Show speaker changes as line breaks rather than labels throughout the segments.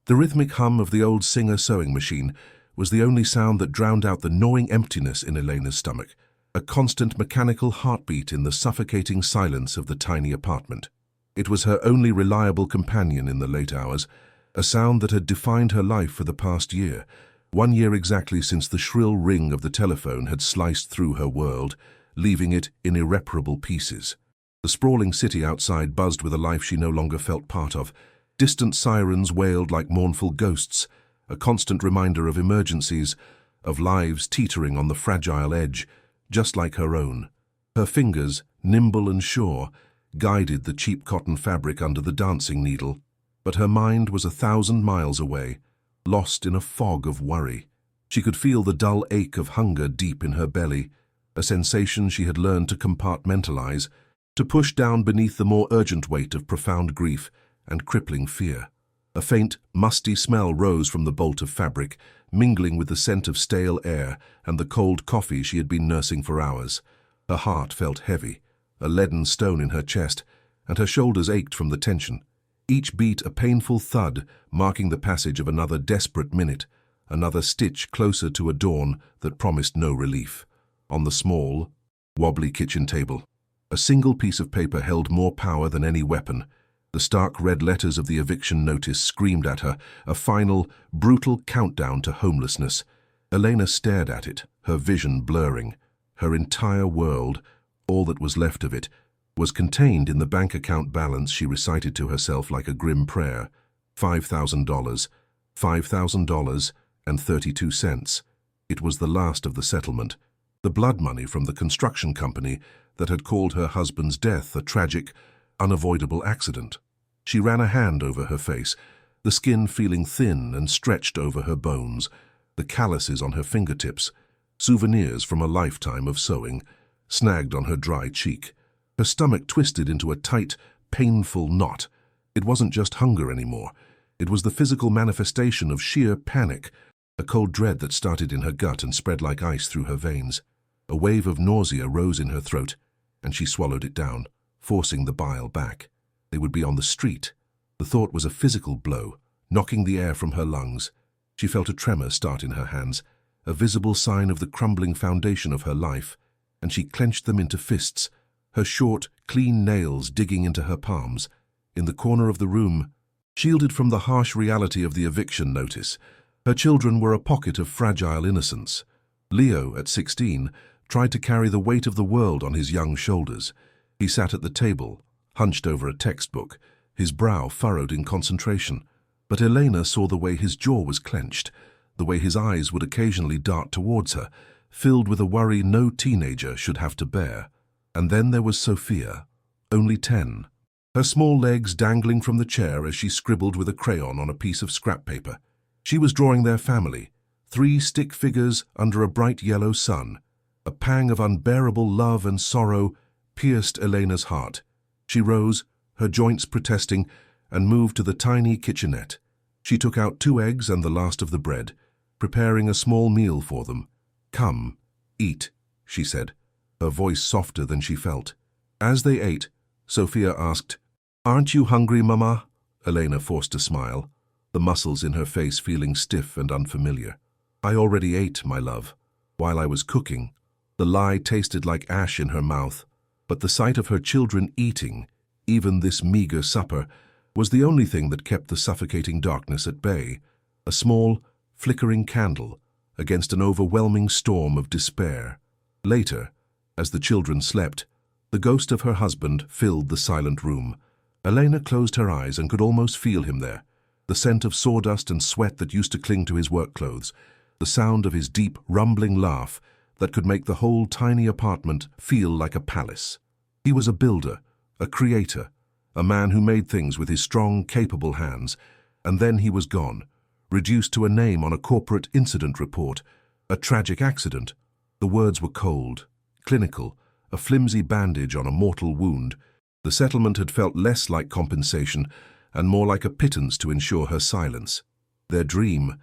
The rhythmic hum of the old Singer sewing machine was the only sound that drowned out the gnawing emptiness in Elena's stomach, a constant mechanical heartbeat in the suffocating silence of the tiny apartment. It was her only reliable companion in the late hours, a sound that had defined her life for the past year, 1 year exactly since the shrill ring of the telephone had sliced through her world, leaving it in irreparable pieces. The sprawling city outside buzzed with a life she no longer felt part of. Distant sirens wailed like mournful ghosts, a constant reminder of emergencies, of lives teetering on the fragile edge, just like her own. Her fingers, nimble and sure, guided the cheap cotton fabric under the dancing needle, but her mind was 1,000 miles away, lost in a fog of worry. She could feel the dull ache of hunger deep in her belly, a sensation she had learned to compartmentalize, to push down beneath the more urgent weight of profound grief and crippling fear. A faint, musty smell rose from the bolt of fabric, mingling with the scent of stale air and the cold coffee she had been nursing for hours. Her heart felt heavy, a leaden stone in her chest, and her shoulders ached from the tension. Each beat a painful thud, marking the passage of another desperate minute, another stitch closer to a dawn that promised no relief. On the small, wobbly kitchen table, a single piece of paper held more power than any weapon. The stark red letters of the eviction notice screamed at her, a final, brutal countdown to homelessness. Elena stared at it, her vision blurring. Her entire world, all that was left of it, was contained in the bank account balance she recited to herself like a grim prayer. $5,000, $5,000 and 32 cents. It was the last of the settlement, the blood money from the construction company that had called her husband's death a tragic, unavoidable accident. She ran a hand over her face, the skin feeling thin and stretched over her bones, the calluses on her fingertips, souvenirs from a lifetime of sewing, snagged on her dry cheek. Her stomach twisted into a tight, painful knot. It wasn't just hunger anymore. It was the physical manifestation of sheer panic, a cold dread that started in her gut and spread like ice through her veins. A wave of nausea rose in her throat, and she swallowed it down, forcing the bile back. They would be on the street. The thought was a physical blow, knocking the air from her lungs. She felt a tremor start in her hands, a visible sign of the crumbling foundation of her life, and she clenched them into fists, her short, clean nails digging into her palms. In the corner of the room, shielded from the harsh reality of the eviction notice, her children were a pocket of fragile innocence. Leo, at 16, tried to carry the weight of the world on his young shoulders. He sat at the table, hunched over a textbook, his brow furrowed in concentration. But Elena saw the way his jaw was clenched, the way his eyes would occasionally dart towards her, filled with a worry no teenager should have to bear. And then there was Sophia, only 10, her small legs dangling from the chair as she scribbled with a crayon on a piece of scrap paper. She was drawing their family, 3 stick figures under a bright yellow sun. A pang of unbearable love and sorrow pierced Elena's heart. She rose, her joints protesting, and moved to the tiny kitchenette. She took out 2 eggs and the last of the bread, preparing a small meal for them. "Come, eat," she said, her voice softer than she felt. As they ate, Sophia asked, "Aren't you hungry, Mama?" Elena forced a smile, the muscles in her face feeling stiff and unfamiliar. "I already ate, my love, while I was cooking." The lie tasted like ash in her mouth, but the sight of her children eating, even this meager supper, was the only thing that kept the suffocating darkness at bay, a small, flickering candle against an overwhelming storm of despair. Later, as the children slept, the ghost of her husband filled the silent room. Elena closed her eyes and could almost feel him there, the scent of sawdust and sweat that used to cling to his work clothes, the sound of his deep, rumbling laugh that could make the whole tiny apartment feel like a palace. He was a builder, a creator, a man who made things with his strong, capable hands, and then he was gone, reduced to a name on a corporate incident report, a tragic accident. The words were cold, clinical, a flimsy bandage on a mortal wound. The settlement had felt less like compensation and more like a pittance to ensure her silence. Their dream,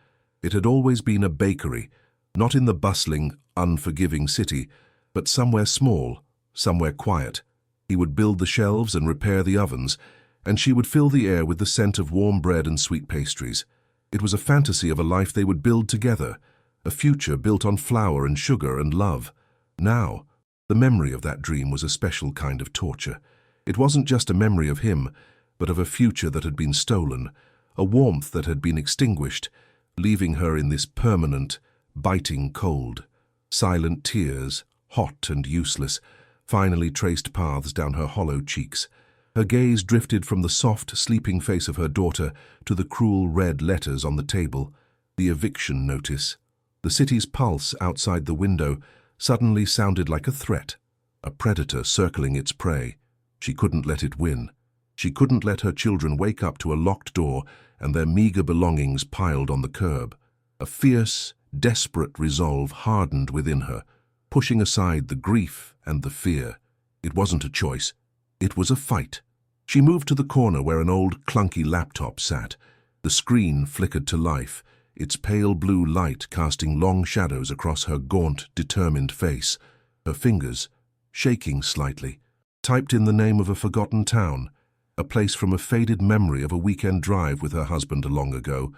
it had always been a bakery, not in the bustling, unforgiving city, but somewhere small, somewhere quiet. He would build the shelves and repair the ovens, and she would fill the air with the scent of warm bread and sweet pastries. It was a fantasy of a life they would build together, a future built on flour and sugar and love. Now, the memory of that dream was a special kind of torture. It wasn't just a memory of him, but of a future that had been stolen, a warmth that had been extinguished, leaving her in this permanent, biting cold. Silent tears, hot and useless, finally traced paths down her hollow cheeks. Her gaze drifted from the soft, sleeping face of her daughter to the cruel red letters on the table, the eviction notice. The city's pulse outside the window suddenly sounded like a threat, a predator circling its prey. She couldn't let it win. She couldn't let her children wake up to a locked door and their meager belongings piled on the curb. A fierce, desperate resolve hardened within her, pushing aside the grief and the fear. It wasn't a choice. It was a fight. She moved to the corner where an old, clunky laptop sat. The screen flickered to life, its pale blue light casting long shadows across her gaunt, determined face. Her fingers, shaking slightly, typed in the name of a forgotten town, a place from a faded memory of a weekend drive with her husband long ago.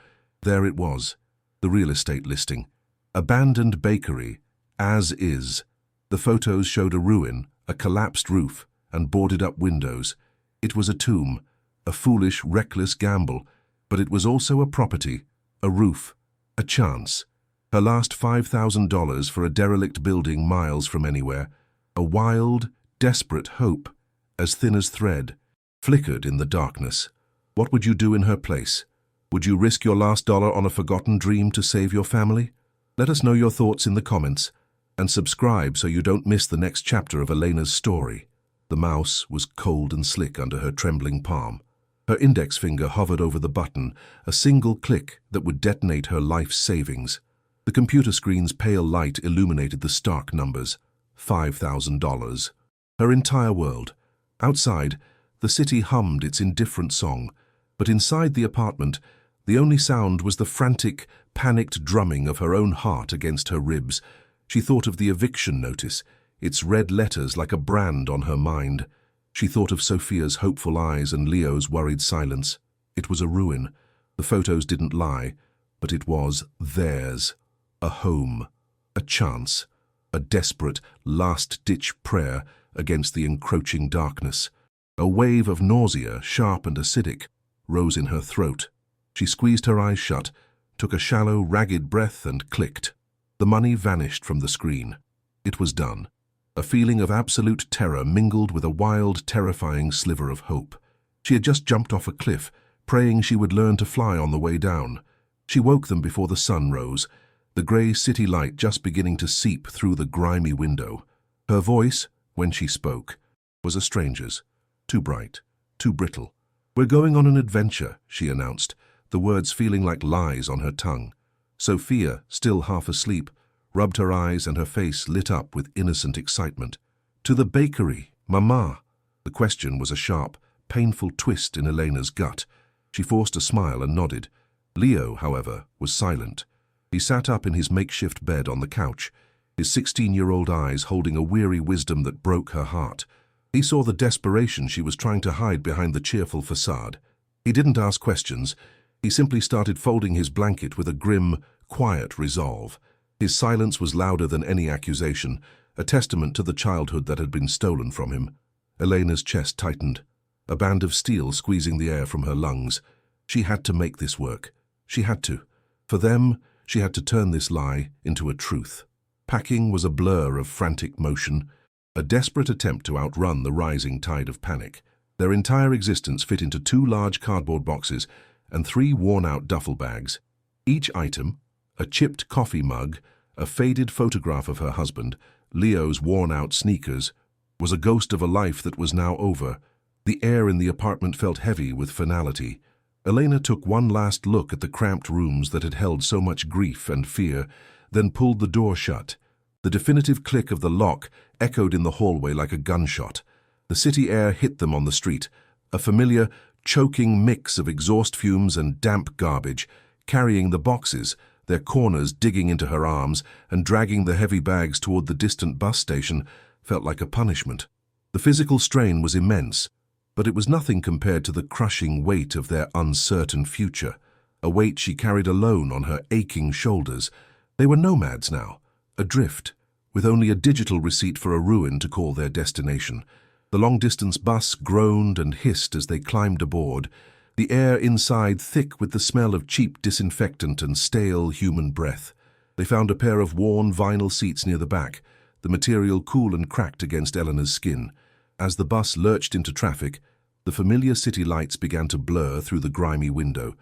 There it was, the real estate listing. Abandoned bakery, as is. The photos showed a ruin, a collapsed roof, and boarded-up windows. It was a tomb, a foolish, reckless gamble, but it was also a property, a roof, a chance. Her last $5,000 for a derelict building miles from anywhere. A wild, desperate hope, as thin as thread, flickered in the darkness. What would you do in her place? Would you risk your last dollar on a forgotten dream to save your family? Let us know your thoughts in the comments, and subscribe so you don't miss the next chapter of Elena's story. The mouse was cold and slick under her trembling palm. Her index finger hovered over the button, a single click that would detonate her life's savings. The computer screen's pale light illuminated the stark numbers. $5,000. Her entire world. Outside, the city hummed its indifferent song, but inside the apartment, the only sound was the frantic, panicked drumming of her own heart against her ribs. She thought of the eviction notice, its red letters like a brand on her mind. She thought of Sophia's hopeful eyes and Leo's worried silence. It was a ruin. The photos didn't lie, but it was theirs. A home, a chance, a desperate, last-ditch prayer against the encroaching darkness. A wave of nausea, sharp and acidic, rose in her throat. She squeezed her eyes shut, took a shallow, ragged breath and clicked. The money vanished from the screen. It was done. A feeling of absolute terror mingled with a wild, terrifying sliver of hope. She had just jumped off a cliff, praying she would learn to fly on the way down. She woke them before the sun rose, the grey city light just beginning to seep through the grimy window. Her voice, when she spoke, was a stranger's, too bright, too brittle. "We're going on an adventure," she announced, the words feeling like lies on her tongue. Sophia, still half asleep, rubbed her eyes and her face lit up with innocent excitement. "To the bakery, Mama." The question was a sharp, painful twist in Elena's gut. She forced a smile and nodded. Leo, however, was silent. He sat up in his makeshift bed on the couch, his 16-year-old eyes holding a weary wisdom that broke her heart. He saw the desperation she was trying to hide behind the cheerful facade. He didn't ask questions. He simply started folding his blanket with a grim, quiet resolve. His silence was louder than any accusation, a testament to the childhood that had been stolen from him. Elena's chest tightened, a band of steel squeezing the air from her lungs. She had to make this work. She had to. For them, she had to turn this lie into a truth. Packing was a blur of frantic motion, a desperate attempt to outrun the rising tide of panic. Their entire existence fit into 2 large cardboard boxes and 3 worn-out duffel bags. Each item, a chipped coffee mug, a faded photograph of her husband, Leo's worn-out sneakers, was a ghost of a life that was now over. The air in the apartment felt heavy with finality. Elena took one last look at the cramped rooms that had held so much grief and fear, then pulled the door shut. The definitive click of the lock echoed in the hallway like a gunshot. The city air hit them on the street, a familiar, choking mix of exhaust fumes and damp garbage, carrying the boxes, their corners digging into her arms and dragging the heavy bags toward the distant bus station, felt like a punishment. The physical strain was immense, but it was nothing compared to the crushing weight of their uncertain future. a weight she carried alone on her aching shoulders. They were nomads now, adrift, with only a digital receipt for a ruin to call their destination. The long-distance bus groaned and hissed as they climbed aboard, the air inside thick with the smell of cheap disinfectant and stale human breath. They found a pair of worn vinyl seats near the back, the material cool and cracked against Eleanor's skin. As the bus lurched into traffic, the familiar city lights began to blur through the grimy window,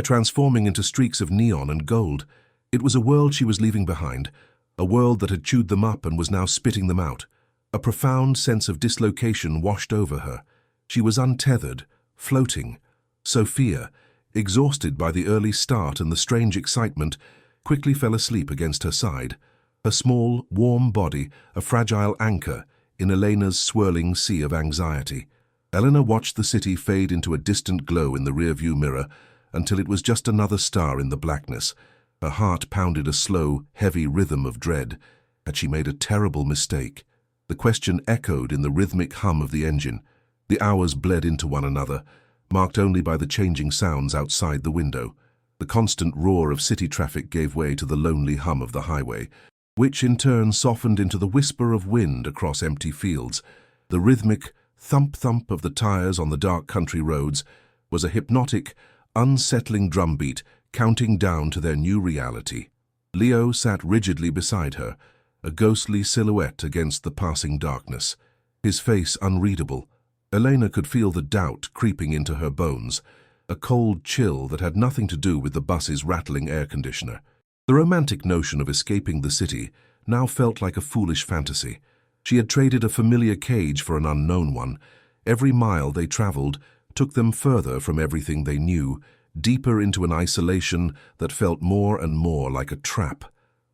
transforming into streaks of neon and gold. It was a world she was leaving behind, a world that had chewed them up and was now spitting them out. A profound sense of dislocation washed over her. She was untethered, floating. Sophia, exhausted by the early start and the strange excitement, quickly fell asleep against her side, her small, warm body a fragile anchor in Elena's swirling sea of anxiety. Eleanor watched the city fade into a distant glow in the rearview mirror until it was just another star in the blackness. Her heart pounded a slow, heavy rhythm of dread. Had she made a terrible mistake? The question echoed in the rhythmic hum of the engine. The hours bled into one another, marked only by the changing sounds outside the window. The constant roar of city traffic gave way to the lonely hum of the highway, which in turn softened into the whisper of wind across empty fields. The rhythmic thump-thump of the tires on the dark country roads was a hypnotic, unsettling drumbeat counting down to their new reality. Leo sat rigidly beside her, a ghostly silhouette against the passing darkness, his face unreadable. Elena could feel the doubt creeping into her bones, a cold chill that had nothing to do with the bus's rattling air conditioner. The romantic notion of escaping the city now felt like a foolish fantasy. She had traded a familiar cage for an unknown one. Every mile they traveled took them further from everything they knew, deeper into an isolation that felt more and more like a trap.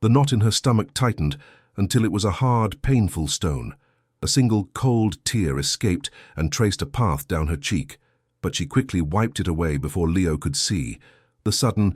The knot in her stomach tightened until it was a hard, painful stone. A single cold tear escaped and traced a path down her cheek, but she quickly wiped it away before Leo could see. The sudden,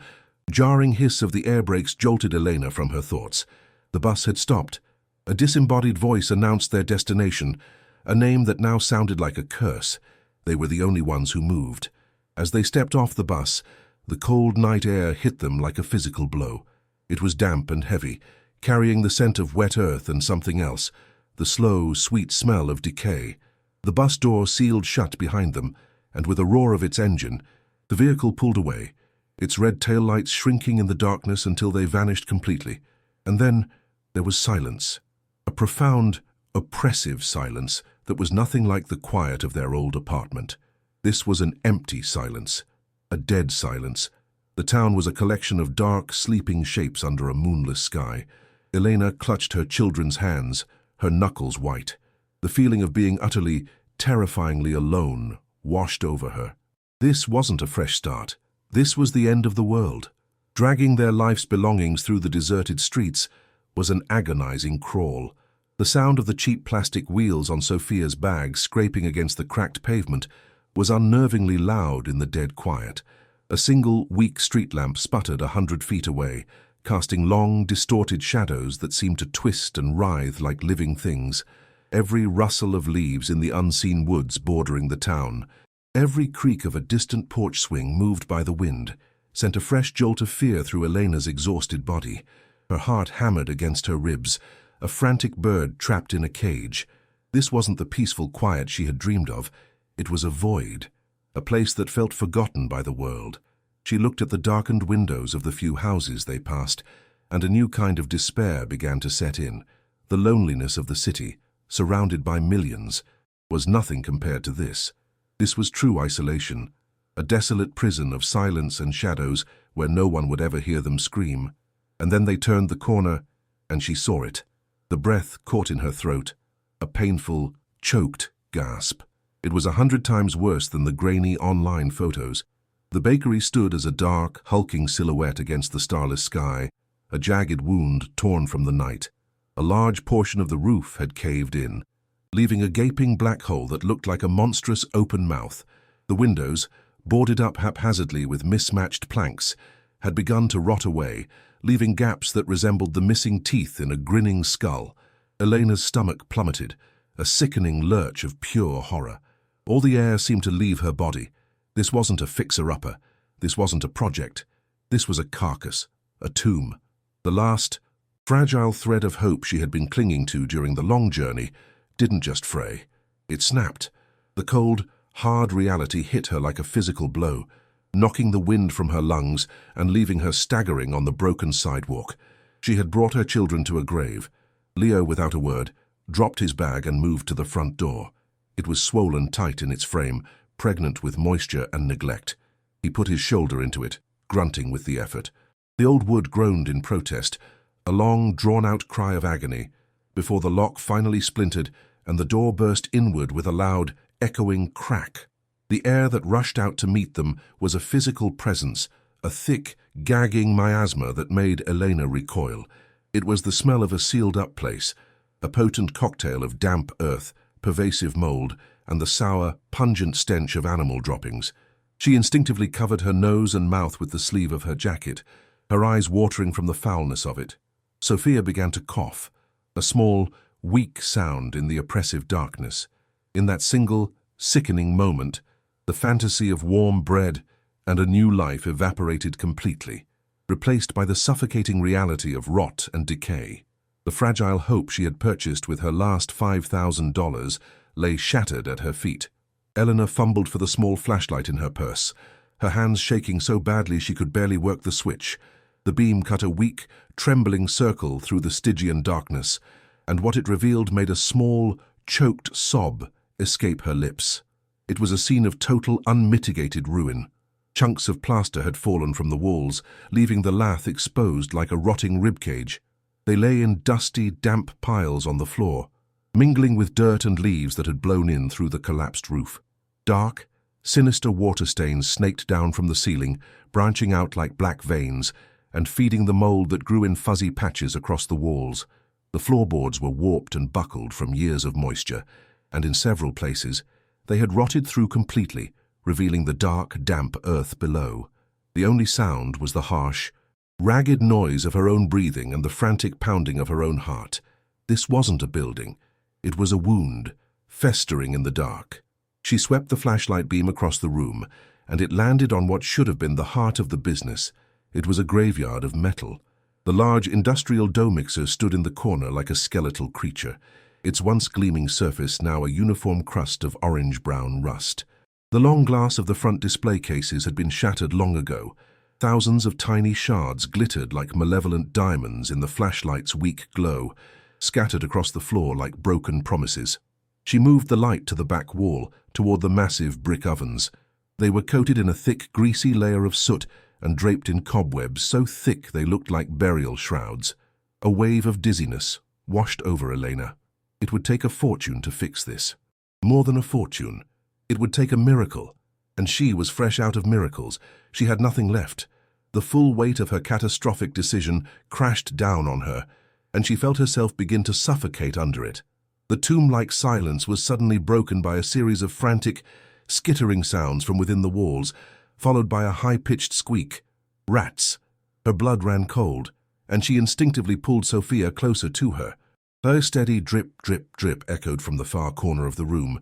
jarring hiss of the air brakes jolted Elena from her thoughts. The bus had stopped. A disembodied voice announced their destination, a name that now sounded like a curse. They were the only ones who moved. As they stepped off the bus, the cold night air hit them like a physical blow. It was damp and heavy, carrying the scent of wet earth and something else, the slow, sweet smell of decay. The bus door sealed shut behind them, and with a roar of its engine, the vehicle pulled away, its red taillights shrinking in the darkness until they vanished completely. And then there was silence, a profound, oppressive silence that was nothing like the quiet of their old apartment. This was an empty silence, a dead silence. The town was a collection of dark, sleeping shapes under a moonless sky. Elena clutched her children's hands, her knuckles white. The feeling of being utterly, terrifyingly alone washed over her. This wasn't a fresh start. This was the end of the world. Dragging their life's belongings through the deserted streets was an agonizing crawl. The sound of the cheap plastic wheels on Sophia's bag scraping against the cracked pavement was unnervingly loud in the dead quiet. A single, weak street lamp sputtered 100 feet away, casting long, distorted shadows that seemed to twist and writhe like living things. Every rustle of leaves in the unseen woods bordering the town, every creak of a distant porch swing moved by the wind, sent a fresh jolt of fear through Elena's exhausted body. Her heart hammered against her ribs, a frantic bird trapped in a cage. This wasn't the peaceful quiet she had dreamed of. It was a void, a place that felt forgotten by the world. She looked at the darkened windows of the few houses they passed, and a new kind of despair began to set in. The loneliness of the city, surrounded by millions, was nothing compared to this. This was true isolation, a desolate prison of silence and shadows where no one would ever hear them scream. And then they turned the corner, and she saw it. The breath caught in her throat, a painful, choked gasp. It was 100 times worse than the grainy online photos. The bakery stood as a dark, hulking silhouette against the starless sky, a jagged wound torn from the night. A large portion of the roof had caved in, leaving a gaping black hole that looked like a monstrous open mouth. The windows, boarded up haphazardly with mismatched planks, had begun to rot away, leaving gaps that resembled the missing teeth in a grinning skull. Elena's stomach plummeted, a sickening lurch of pure horror. All the air seemed to leave her body. This wasn't a fixer-upper. This wasn't a project. This was a carcass, a tomb. The last, fragile thread of hope she had been clinging to during the long journey didn't just fray. It snapped. The cold, hard reality hit her like a physical blow, knocking the wind from her lungs and leaving her staggering on the broken sidewalk. She had brought her children to a grave. Leo, without a word, dropped his bag and moved to the front door. It was swollen tight in its frame, pregnant with moisture and neglect. He put his shoulder into it, grunting with the effort. The old wood groaned in protest, a long, drawn-out cry of agony, before the lock finally splintered and the door burst inward with a loud, echoing crack. The air that rushed out to meet them was a physical presence, a thick, gagging miasma that made Elena recoil. It was the smell of a sealed-up place, a potent cocktail of damp earth, pervasive mold, and the sour, pungent stench of animal droppings. She instinctively covered her nose and mouth with the sleeve of her jacket, her eyes watering from the foulness of it. Sophia began to cough, a small, weak sound in the oppressive darkness. In that single, sickening moment, the fantasy of warm bread and a new life evaporated completely, replaced by the suffocating reality of rot and decay. The fragile hope she had purchased with her last $5,000 lay shattered at her feet. Eleanor fumbled for the small flashlight in her purse, her hands shaking so badly she could barely work the switch. The beam cut a weak, trembling circle through the Stygian darkness, and what it revealed made a small, choked sob escape her lips. It was a scene of total, unmitigated ruin. Chunks of plaster had fallen from the walls, leaving the lath exposed like a rotting ribcage. They lay in dusty, damp piles on the floor, mingling with dirt and leaves that had blown in through the collapsed roof. Dark, sinister water stains snaked down from the ceiling, branching out like black veins, and feeding the mold that grew in fuzzy patches across the walls. The floorboards were warped and buckled from years of moisture, and in several places, they had rotted through completely, revealing the dark, damp earth below. The only sound was the harsh, ragged noise of her own breathing and the frantic pounding of her own heart. This wasn't a building. It was a wound, festering in the dark. She swept the flashlight beam across the room, and it landed on what should have been the heart of the business. It was a graveyard of metal. The large industrial dough mixer stood in the corner like a skeletal creature, its once gleaming surface now a uniform crust of orange-brown rust. The long glass of the front display cases had been shattered long ago. Thousands of tiny shards glittered like malevolent diamonds in the flashlight's weak glow, scattered across the floor like broken promises. She moved the light to the back wall, toward the massive brick ovens. They were coated in a thick, greasy layer of soot and draped in cobwebs so thick they looked like burial shrouds. A wave of dizziness washed over Elena. It would take a fortune to fix this. More than a fortune. It would take a miracle. And she was fresh out of miracles. She had nothing left. The full weight of her catastrophic decision crashed down on her, and she felt herself begin to suffocate under it. The tomb-like silence was suddenly broken by a series of frantic, skittering sounds from within the walls, followed by a high-pitched squeak. Rats. Her blood ran cold, and she instinctively pulled Sophia closer to her. Her steady drip, drip, drip echoed from the far corner of the room,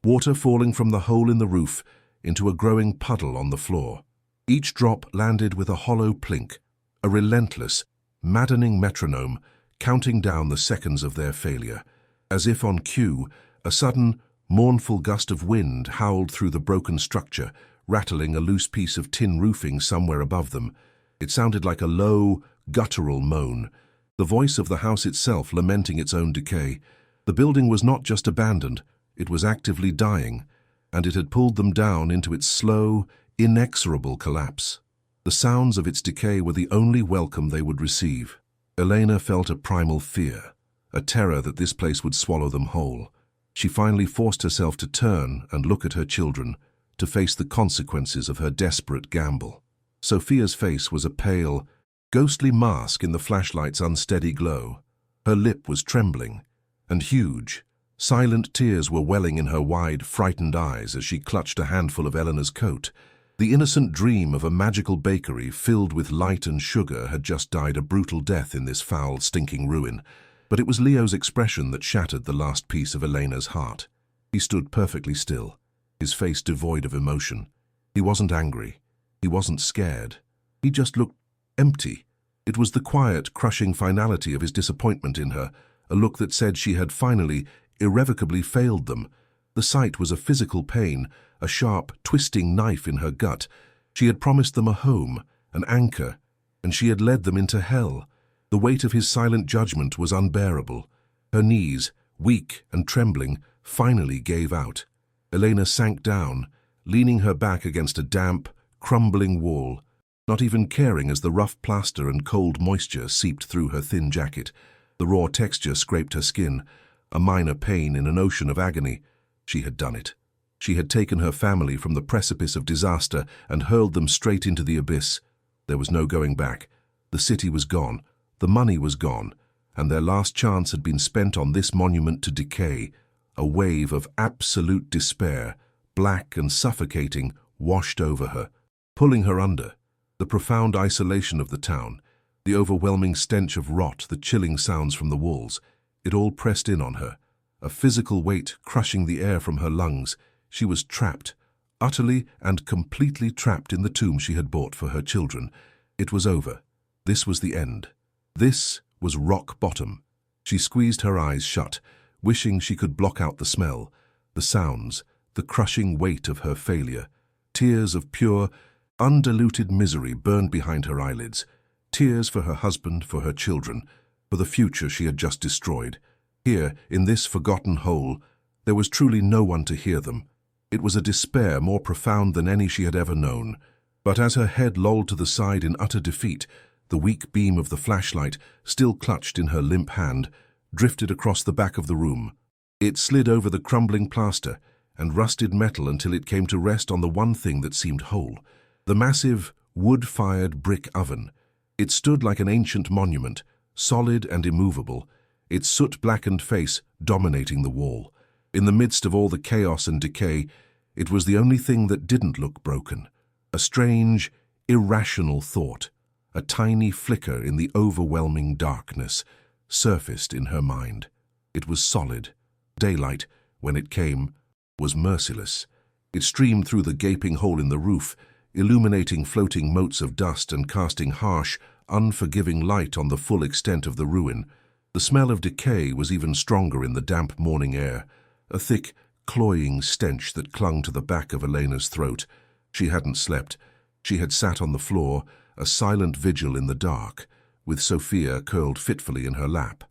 water falling from the hole in the roof into a growing puddle on the floor. Each drop landed with a hollow plink, a relentless, maddening metronome counting down the seconds of their failure. As if on cue, a sudden, mournful gust of wind howled through the broken structure, rattling a loose piece of tin roofing somewhere above them. It sounded like a low, guttural moan, the voice of the house itself lamenting its own decay. The building was not just abandoned, it was actively dying, and it had pulled them down into its slow, inexorable collapse. The sounds of its decay were the only welcome they would receive. Elena felt a primal fear, a terror that this place would swallow them whole. She finally forced herself to turn and look at her children, to face the consequences of her desperate gamble. Sophia's face was a pale, ghostly mask in the flashlight's unsteady glow. Her lip was trembling, and huge, silent tears were welling in her wide, frightened eyes as she clutched a handful of Eleanor's coat. The innocent dream of a magical bakery filled with light and sugar had just died a brutal death in this foul, stinking ruin. But it was Leo's expression that shattered the last piece of Elena's heart. He stood perfectly still, his face devoid of emotion. He wasn't angry. He wasn't scared. He just looked empty. It was the quiet, crushing finality of his disappointment in her, a look that said she had finally, irrevocably failed them. The sight was a physical pain, a sharp, twisting knife in her gut. She had promised them a home, an anchor, and she had led them into hell. The weight of his silent judgment was unbearable. Her knees, weak and trembling, finally gave out. Elena sank down, leaning her back against a damp, crumbling wall, not even caring as the rough plaster and cold moisture seeped through her thin jacket. The raw texture scraped her skin, a minor pain in an ocean of agony. She had done it. She had taken her family from the precipice of disaster and hurled them straight into the abyss. There was no going back. The city was gone, the money was gone, and their last chance had been spent on this monument to decay. A wave of absolute despair, black and suffocating, washed over her, pulling her under. The profound isolation of the town, the overwhelming stench of rot, the chilling sounds from the walls, it all pressed in on her, a physical weight crushing the air from her lungs. She was trapped, utterly and completely trapped in the tomb she had bought for her children. It was over. This was the end. This was rock bottom. She squeezed her eyes shut, wishing she could block out the smell, the sounds, the crushing weight of her failure. Tears of pure, undiluted misery burned behind her eyelids. Tears for her husband, for her children, for the future she had just destroyed. Here, in this forgotten hole, there was truly no one to hear them. It was a despair more profound than any she had ever known. But as her head lolled to the side in utter defeat, the weak beam of the flashlight, still clutched in her limp hand, drifted across the back of the room. It slid over the crumbling plaster and rusted metal until it came to rest on the one thing that seemed whole, the massive, wood-fired brick oven. It stood like an ancient monument, solid and immovable, its soot-blackened face dominating the wall. In the midst of all the chaos and decay, it was the only thing that didn't look broken. A strange, irrational thought, a tiny flicker in the overwhelming darkness, surfaced in her mind. It was solid. Daylight, when it came, was merciless. It streamed through the gaping hole in the roof, illuminating floating motes of dust and casting harsh, unforgiving light on the full extent of the ruin. The smell of decay was even stronger in the damp morning air, a thick, cloying stench that clung to the back of Elena's throat. She hadn't slept. She had sat on the floor, a silent vigil in the dark, with Sophia curled fitfully in her lap.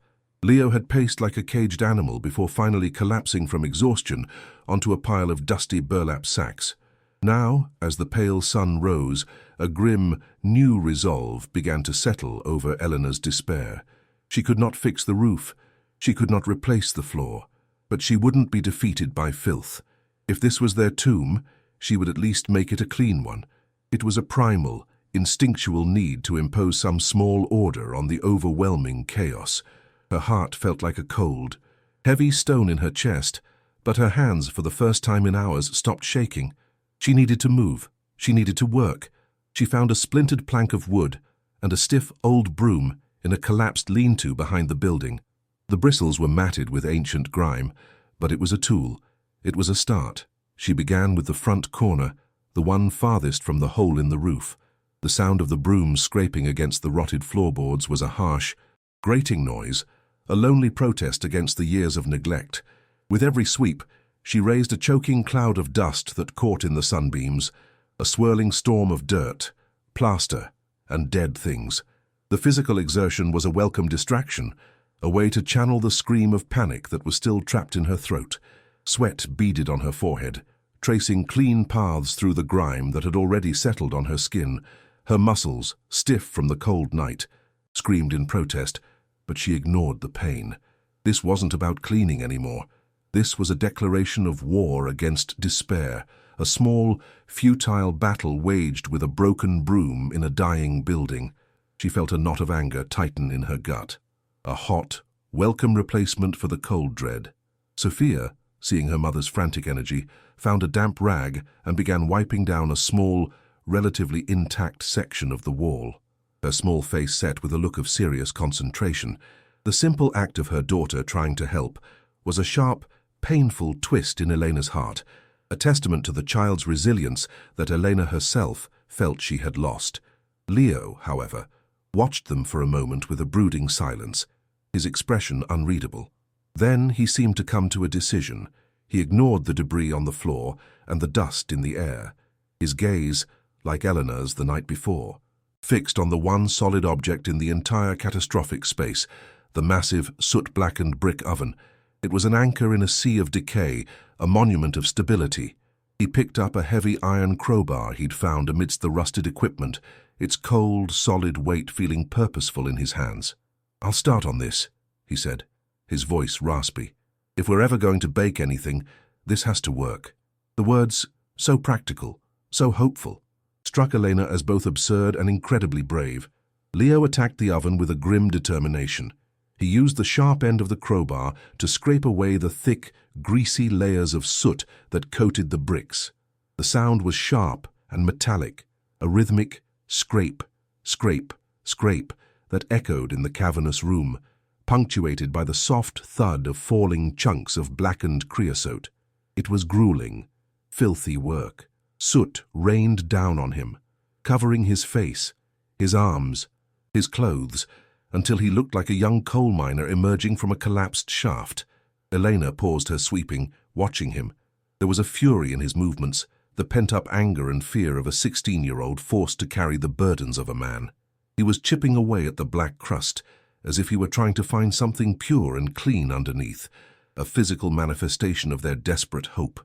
Leo had paced like a caged animal before finally collapsing from exhaustion onto a pile of dusty burlap sacks. Now, as the pale sun rose, a grim, new resolve began to settle over Eleanor's despair. She could not fix the roof. She could not replace the floor. But she wouldn't be defeated by filth. If this was their tomb, she would at least make it a clean one. It was a primal, instinctual need to impose some small order on the overwhelming chaos. Her heart felt like a cold, heavy stone in her chest, but her hands, for the first time in hours, stopped shaking. She needed to move. She needed to work. She found a splintered plank of wood and a stiff old broom in a collapsed lean-to behind the building. The bristles were matted with ancient grime, but it was a tool. It was a start. She began with the front corner, the one farthest from the hole in the roof. The sound of the broom scraping against the rotted floorboards was a harsh, grating noise, a lonely protest against the years of neglect. With every sweep, she raised a choking cloud of dust that caught in the sunbeams, a swirling storm of dirt, plaster, and dead things. The physical exertion was a welcome distraction, a way to channel the scream of panic that was still trapped in her throat. Sweat beaded on her forehead, tracing clean paths through the grime that had already settled on her skin. Her muscles, stiff from the cold night, screamed in protest, but she ignored the pain. This wasn't about cleaning anymore. This was a declaration of war against despair, a small, futile battle waged with a broken broom in a dying building. She felt a knot of anger tighten in her gut. A hot, welcome replacement for the cold dread. Sophia, seeing her mother's frantic energy, found a damp rag and began wiping down a small, relatively intact section of the wall. Her small face set with a look of serious concentration. The simple act of her daughter trying to help was a sharp, painful twist in Elena's heart, a testament to the child's resilience that Elena herself, felt she had lost. Leo, however, watched them for a moment with a brooding silence, his expression unreadable. Then he seemed to come to a decision. He ignored the debris on the floor and the dust in the air. His gaze, like Eleanor's the night before, fixed on the one solid object in the entire catastrophic space, the massive, soot-blackened brick oven. It was an anchor in a sea of decay, a monument of stability. He picked up a heavy iron crowbar he'd found amidst the rusted equipment, its cold, solid weight feeling purposeful in his hands. "I'll start on this," he said, his voice raspy. "If we're ever going to bake anything, this has to work." The words, so practical, so hopeful, struck Elena as both absurd and incredibly brave. Leo attacked the oven with a grim determination. He used the sharp end of the crowbar to scrape away the thick, greasy layers of soot that coated the bricks. The sound was sharp and metallic, a rhythmic scrape, scrape, scrape that echoed in the cavernous room, punctuated by the soft thud of falling chunks of blackened creosote. It was grueling, filthy work. Soot rained down on him, covering his face, his arms, his clothes, until he looked like a young coal miner emerging from a collapsed shaft. Elena paused her sweeping, watching him. There was a fury in his movements, the pent-up anger and fear of a 16-year-old forced to carry the burdens of a man. He was chipping away at the black crust, as if he were trying to find something pure and clean underneath, a physical manifestation of their desperate hope.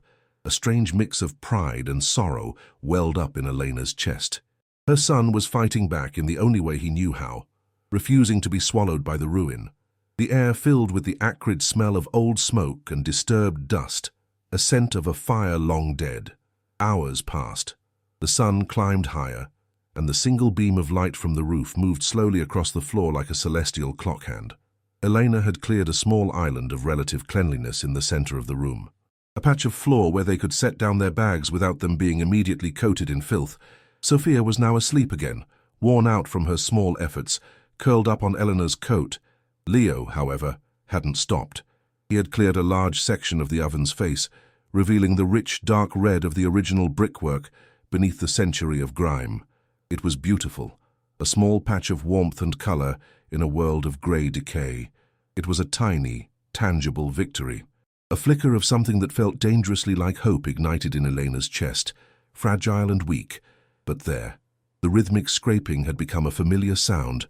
A strange mix of pride and sorrow welled up in Elena's chest. Her son was fighting back in the only way he knew how, refusing to be swallowed by the ruin. The air filled with the acrid smell of old smoke and disturbed dust, a scent of a fire long dead. Hours passed. The sun climbed higher, and the single beam of light from the roof moved slowly across the floor like a celestial clock hand. Elena had cleared a small island of relative cleanliness in the center of the room. A patch of floor where they could set down their bags without them being immediately coated in filth. Sophia was now asleep again, worn out from her small efforts, curled up on Eleanor's coat. Leo, however, hadn't stopped. He had cleared a large section of the oven's face, revealing the rich, dark red of the original brickwork beneath the century of grime. It was beautiful, a small patch of warmth and color in a world of grey decay. It was a tiny, tangible victory. A flicker of something that felt dangerously like hope ignited in Elena's chest, fragile and weak, but there. The rhythmic scraping had become a familiar sound,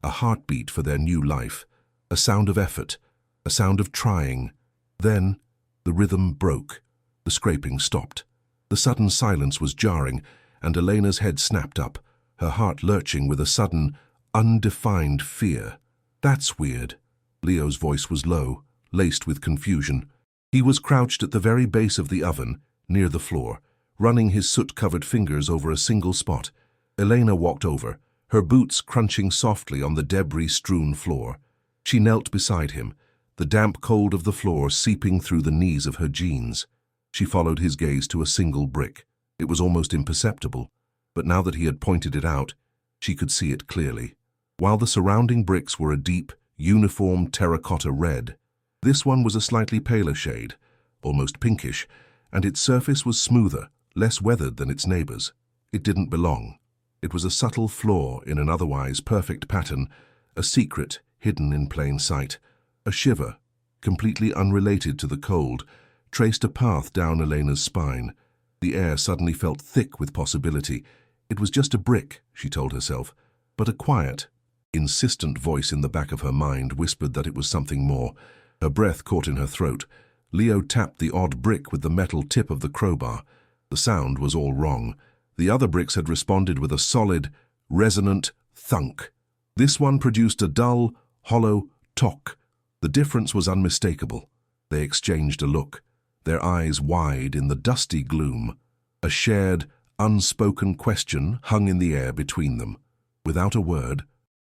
a heartbeat for their new life, a sound of effort, a sound of trying. Then, the rhythm broke. The scraping stopped. The sudden silence was jarring, and Elena's head snapped up, her heart lurching with a sudden, undefined fear. "That's weird." Leo's voice was low, laced with confusion. He was crouched at the very base of the oven, near the floor, running his soot-covered fingers over a single spot. Elena walked over, her boots crunching softly on the debris-strewn floor. She knelt beside him, the damp cold of the floor seeping through the knees of her jeans. She followed his gaze to a single brick. It was almost imperceptible, but now that he had pointed it out, she could see it clearly. While the surrounding bricks were a deep, uniform terracotta red, this one was a slightly paler shade, almost pinkish, and its surface was smoother, less weathered than its neighbors. It didn't belong. It was a subtle flaw in an otherwise perfect pattern, a secret hidden in plain sight. A shiver, completely unrelated to the cold, traced a path down Elena's spine. The air suddenly felt thick with possibility. It was just a brick, she told herself, but a quiet, insistent voice in the back of her mind whispered that it was something more. Her breath caught in her throat. Leo tapped the odd brick with the metal tip of the crowbar. The sound was all wrong. The other bricks had responded with a solid, resonant thunk. This one produced a dull, hollow tock. The difference was unmistakable. They exchanged a look, their eyes wide in the dusty gloom. A shared, unspoken question hung in the air between them. Without a word,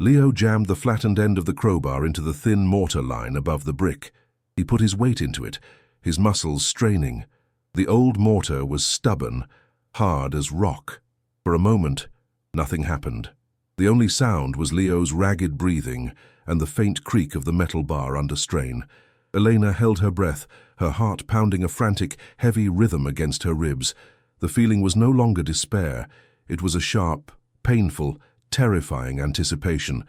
Leo jammed the flattened end of the crowbar into the thin mortar line above the brick. He put his weight into it, his muscles straining. The old mortar was stubborn, hard as rock. For a moment, nothing happened. The only sound was Leo's ragged breathing and the faint creak of the metal bar under strain. Elena held her breath, her heart pounding a frantic, heavy rhythm against her ribs. The feeling was no longer despair. It was a sharp, painful, terrifying anticipation.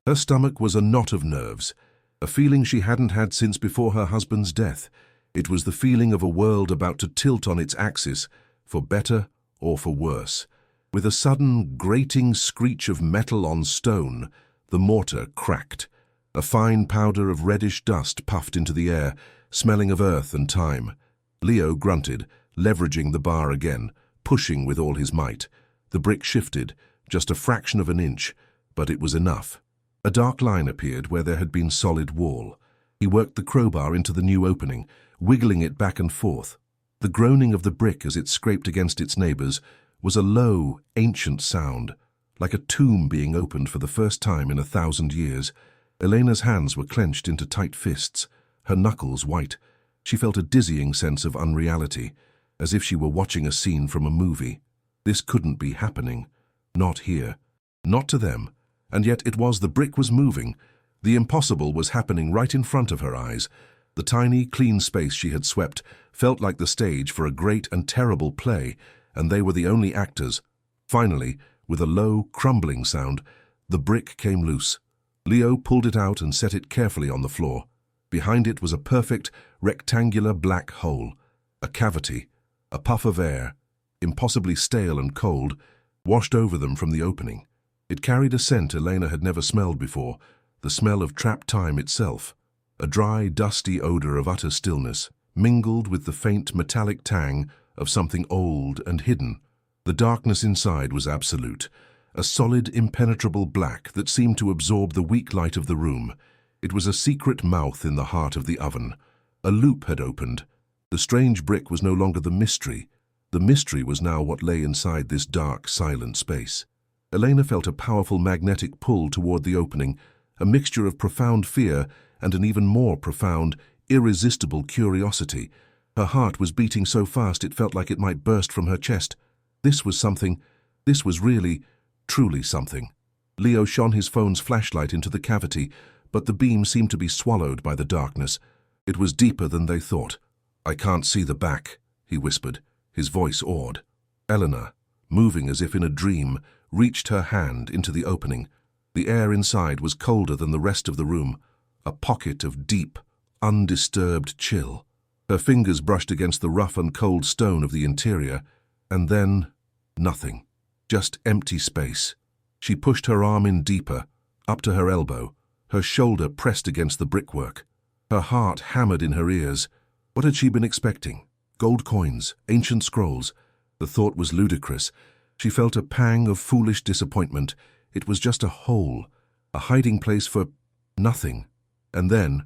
Her stomach was a knot of nerves, a feeling she hadn't had since before her husband's death. It was the feeling of a world about to tilt on its axis, for better or for worse. With a sudden, grating screech of metal on stone, the mortar cracked. A fine powder of reddish dust puffed into the air, smelling of earth and time. Leo grunted, leveraging the bar again, pushing with all his might. The brick shifted, just a fraction of an inch, but it was enough. A dark line appeared where there had been solid wall. He worked the crowbar into the new opening, wiggling it back and forth. The groaning of the brick as it scraped against its neighbors was a low, ancient sound, like a tomb being opened for the first time in 1,000 years. Elena's hands were clenched into tight fists, her knuckles white. She felt a dizzying sense of unreality, as if she were watching a scene from a movie. This couldn't be happening. Not here. Not to them. And yet it was. The brick was moving. The impossible was happening right in front of her eyes. The tiny, clean space she had swept felt like the stage for a great and terrible play, and they were the only actors. Finally, with a low, crumbling sound, the brick came loose. Leo pulled it out and set it carefully on the floor. Behind it was a perfect, rectangular black hole. A cavity, a puff of air, impossibly stale and cold, washed over them from the opening. It carried a scent Elena had never smelled before, the smell of trapped time itself. A dry, dusty odor of utter stillness, mingled with the faint metallic tang of something old and hidden. The darkness inside was absolute, a solid, impenetrable black that seemed to absorb the weak light of the room. It was a secret mouth in the heart of the oven. A loop had opened. The strange brick was no longer the mystery. The mystery was now what lay inside this dark, silent space. Elena felt a powerful magnetic pull toward the opening, a mixture of profound fear and an even more profound, irresistible curiosity. Her heart was beating so fast it felt like it might burst from her chest. This was something. This was really, truly something. Leo shone his phone's flashlight into the cavity, but the beam seemed to be swallowed by the darkness. It was deeper than they thought. "I can't see the back," he whispered, his voice awed. Eleanor, moving as if in a dream, reached her hand into the opening. The air inside was colder than the rest of the room, a pocket of deep, undisturbed chill. Her fingers brushed against the rough and cold stone of the interior, and then nothing, just empty space. She pushed her arm in deeper, up to her elbow, her shoulder pressed against the brickwork. Her heart hammered in her ears. What had she been expecting? Gold coins, ancient scrolls. The thought was ludicrous. She felt a pang of foolish disappointment. It was just a hole, a hiding place for nothing. And then,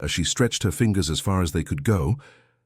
as she stretched her fingers as far as they could go,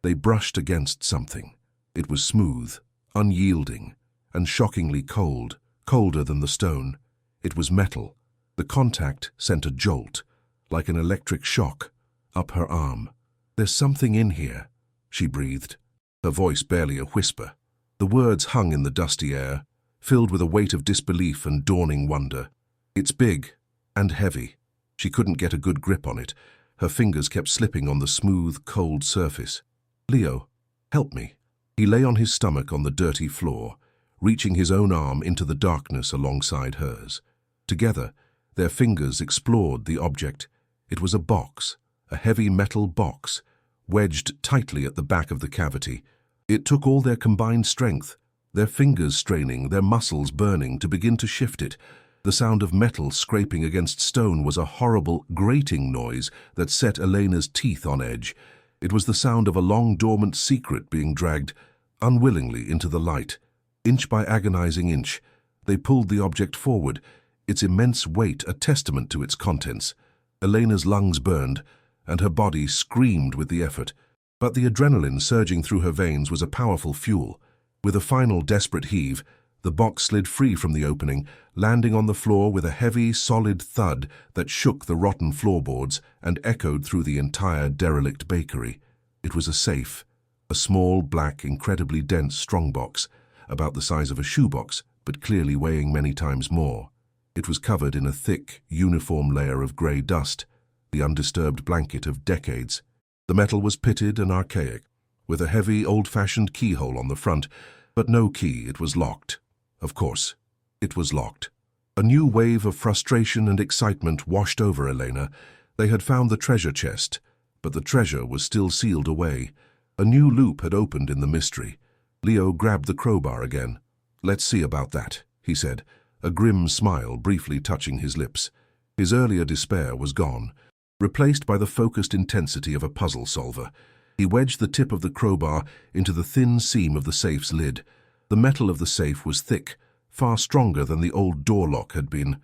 they brushed against something. It was smooth, unyielding, and shockingly cold, colder than the stone. It was metal. The contact sent a jolt, like an electric shock, up her arm. "There's something in here," she breathed, her voice barely a whisper. The words hung in the dusty air, filled with a weight of disbelief and dawning wonder. "It's big and heavy." She couldn't get a good grip on it. Her fingers kept slipping on the smooth, cold surface. "Leo, help me." He lay on his stomach on the dirty floor, reaching his own arm into the darkness alongside hers. Together, their fingers explored the object. It was a box, a heavy metal box, wedged tightly at the back of the cavity. It took all their combined strength, their fingers straining, their muscles burning, to begin to shift it. The sound of metal scraping against stone was a horrible, grating noise that set Elena's teeth on edge. It was the sound of a long-dormant secret being dragged unwillingly into the light. Inch by agonizing inch, they pulled the object forward, its immense weight a testament to its contents. Elena's lungs burned, and her body screamed with the effort. But the adrenaline surging through her veins was a powerful fuel. With a final desperate heave, the box slid free from the opening, landing on the floor with a heavy, solid thud that shook the rotten floorboards and echoed through the entire derelict bakery. It was a safe, a small, black, incredibly dense strongbox, about the size of a shoebox, but clearly weighing many times more. It was covered in a thick, uniform layer of grey dust, the undisturbed blanket of decades. The metal was pitted and archaic, with a heavy, old-fashioned keyhole on the front, but no key. It was locked. Of course, it was locked. A new wave of frustration and excitement washed over Elena. They had found the treasure chest, but the treasure was still sealed away. A new loop had opened in the mystery. Leo grabbed the crowbar again. "Let's see about that," he said, a grim smile briefly touching his lips. His earlier despair was gone, replaced by the focused intensity of a puzzle solver. He wedged the tip of the crowbar into the thin seam of the safe's lid. The metal of the safe was thick, far stronger than the old door lock had been.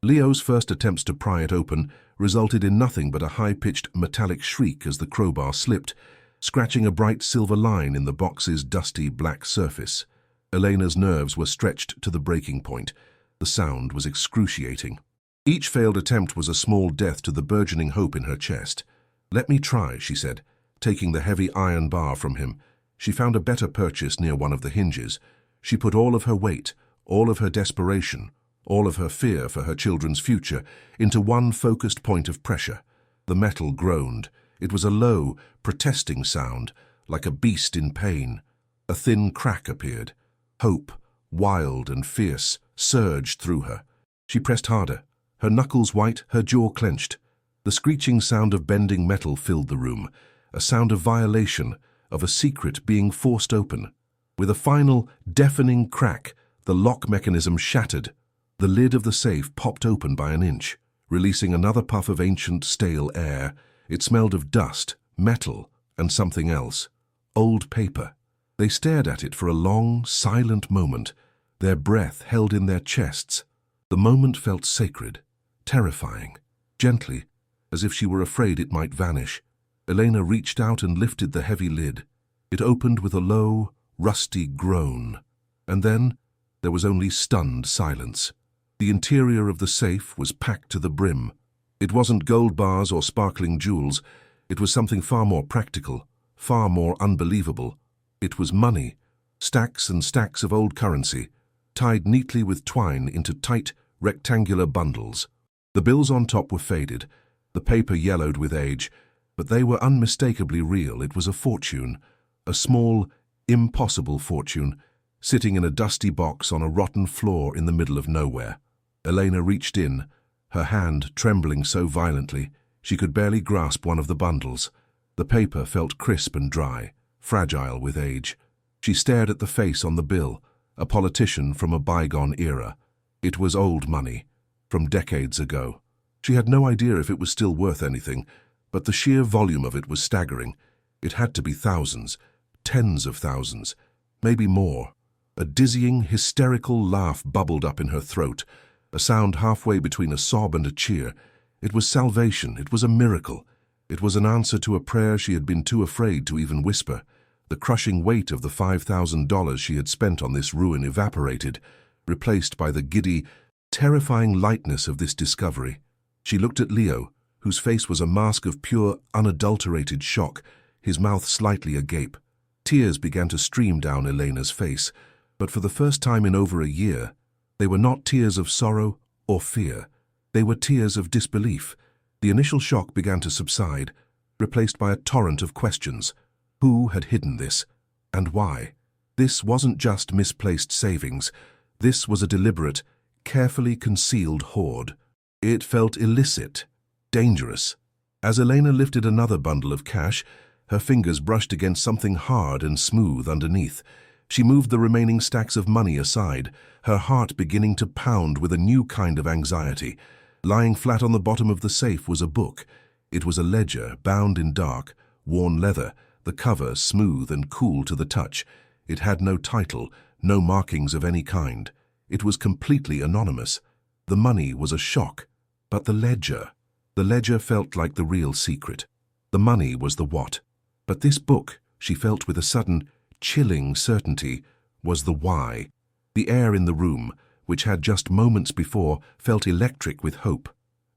Leo's first attempts to pry it open resulted in nothing but a high-pitched metallic shriek as the crowbar slipped, scratching a bright silver line in the box's dusty black surface. Elena's nerves were stretched to the breaking point. The sound was excruciating. Each failed attempt was a small death to the burgeoning hope in her chest. "Let me try," she said, taking the heavy iron bar from him. She found a better purchase near one of the hinges. She put all of her weight, all of her desperation, all of her fear for her children's future into one focused point of pressure. The metal groaned. It was a low, protesting sound, like a beast in pain. A thin crack appeared. Hope, wild and fierce, surged through her. She pressed harder, her knuckles white, her jaw clenched. The screeching sound of bending metal filled the room, a sound of violation, of a secret being forced open. With a final, deafening crack, the lock mechanism shattered. The lid of the safe popped open by an inch, releasing another puff of ancient, stale air. It smelled of dust, metal, and something else. Old paper. They stared at it for a long, silent moment, their breath held in their chests. The moment felt sacred, terrifying. Gently, as if she were afraid it might vanish, Elena reached out and lifted the heavy lid. It opened with a low, rusty groan. And then there was only stunned silence. The interior of the safe was packed to the brim. It wasn't gold bars or sparkling jewels. It was something far more practical, far more unbelievable. It was money, stacks and stacks of old currency, tied neatly with twine into tight, rectangular bundles. The bills on top were faded, the paper yellowed with age, but they were unmistakably real. It was a fortune, a small, impossible fortune, sitting in a dusty box on a rotten floor in the middle of nowhere. Elena reached in, her hand trembling so violently she could barely grasp one of the bundles. The paper felt crisp and dry, fragile with age. She stared at the face on the bill, a politician from a bygone era. It was old money, from decades ago. She had no idea if it was still worth anything, but the sheer volume of it was staggering. It had to be thousands, tens of thousands, maybe more. A dizzying, hysterical laugh bubbled up in her throat, a sound halfway between a sob and a cheer. It was salvation. It was a miracle. It was an answer to a prayer she had been too afraid to even whisper. The crushing weight of the $5,000 she had spent on this ruin evaporated, replaced by the giddy, terrifying lightness of this discovery. She looked at Leo, whose face was a mask of pure, unadulterated shock, his mouth slightly agape. Tears began to stream down Elena's face, but for the first time in over a year, they were not tears of sorrow or fear. They were tears of disbelief. The initial shock began to subside, replaced by a torrent of questions. Who had hidden this, and why? This wasn't just misplaced savings. This was a deliberate, carefully concealed hoard. It felt illicit, dangerous. As Elena lifted another bundle of cash, her fingers brushed against something hard and smooth underneath. She moved the remaining stacks of money aside, her heart beginning to pound with a new kind of anxiety. Lying flat on the bottom of the safe was a book. It was a ledger, bound in dark, worn leather, the cover smooth and cool to the touch. It had no title, no markings of any kind. It was completely anonymous. The money was a shock, but the ledger felt like the real secret. The money was the what. But this book, she felt with a sudden, chilling certainty, was the why. The air in the room, which had just moments before felt electric with hope,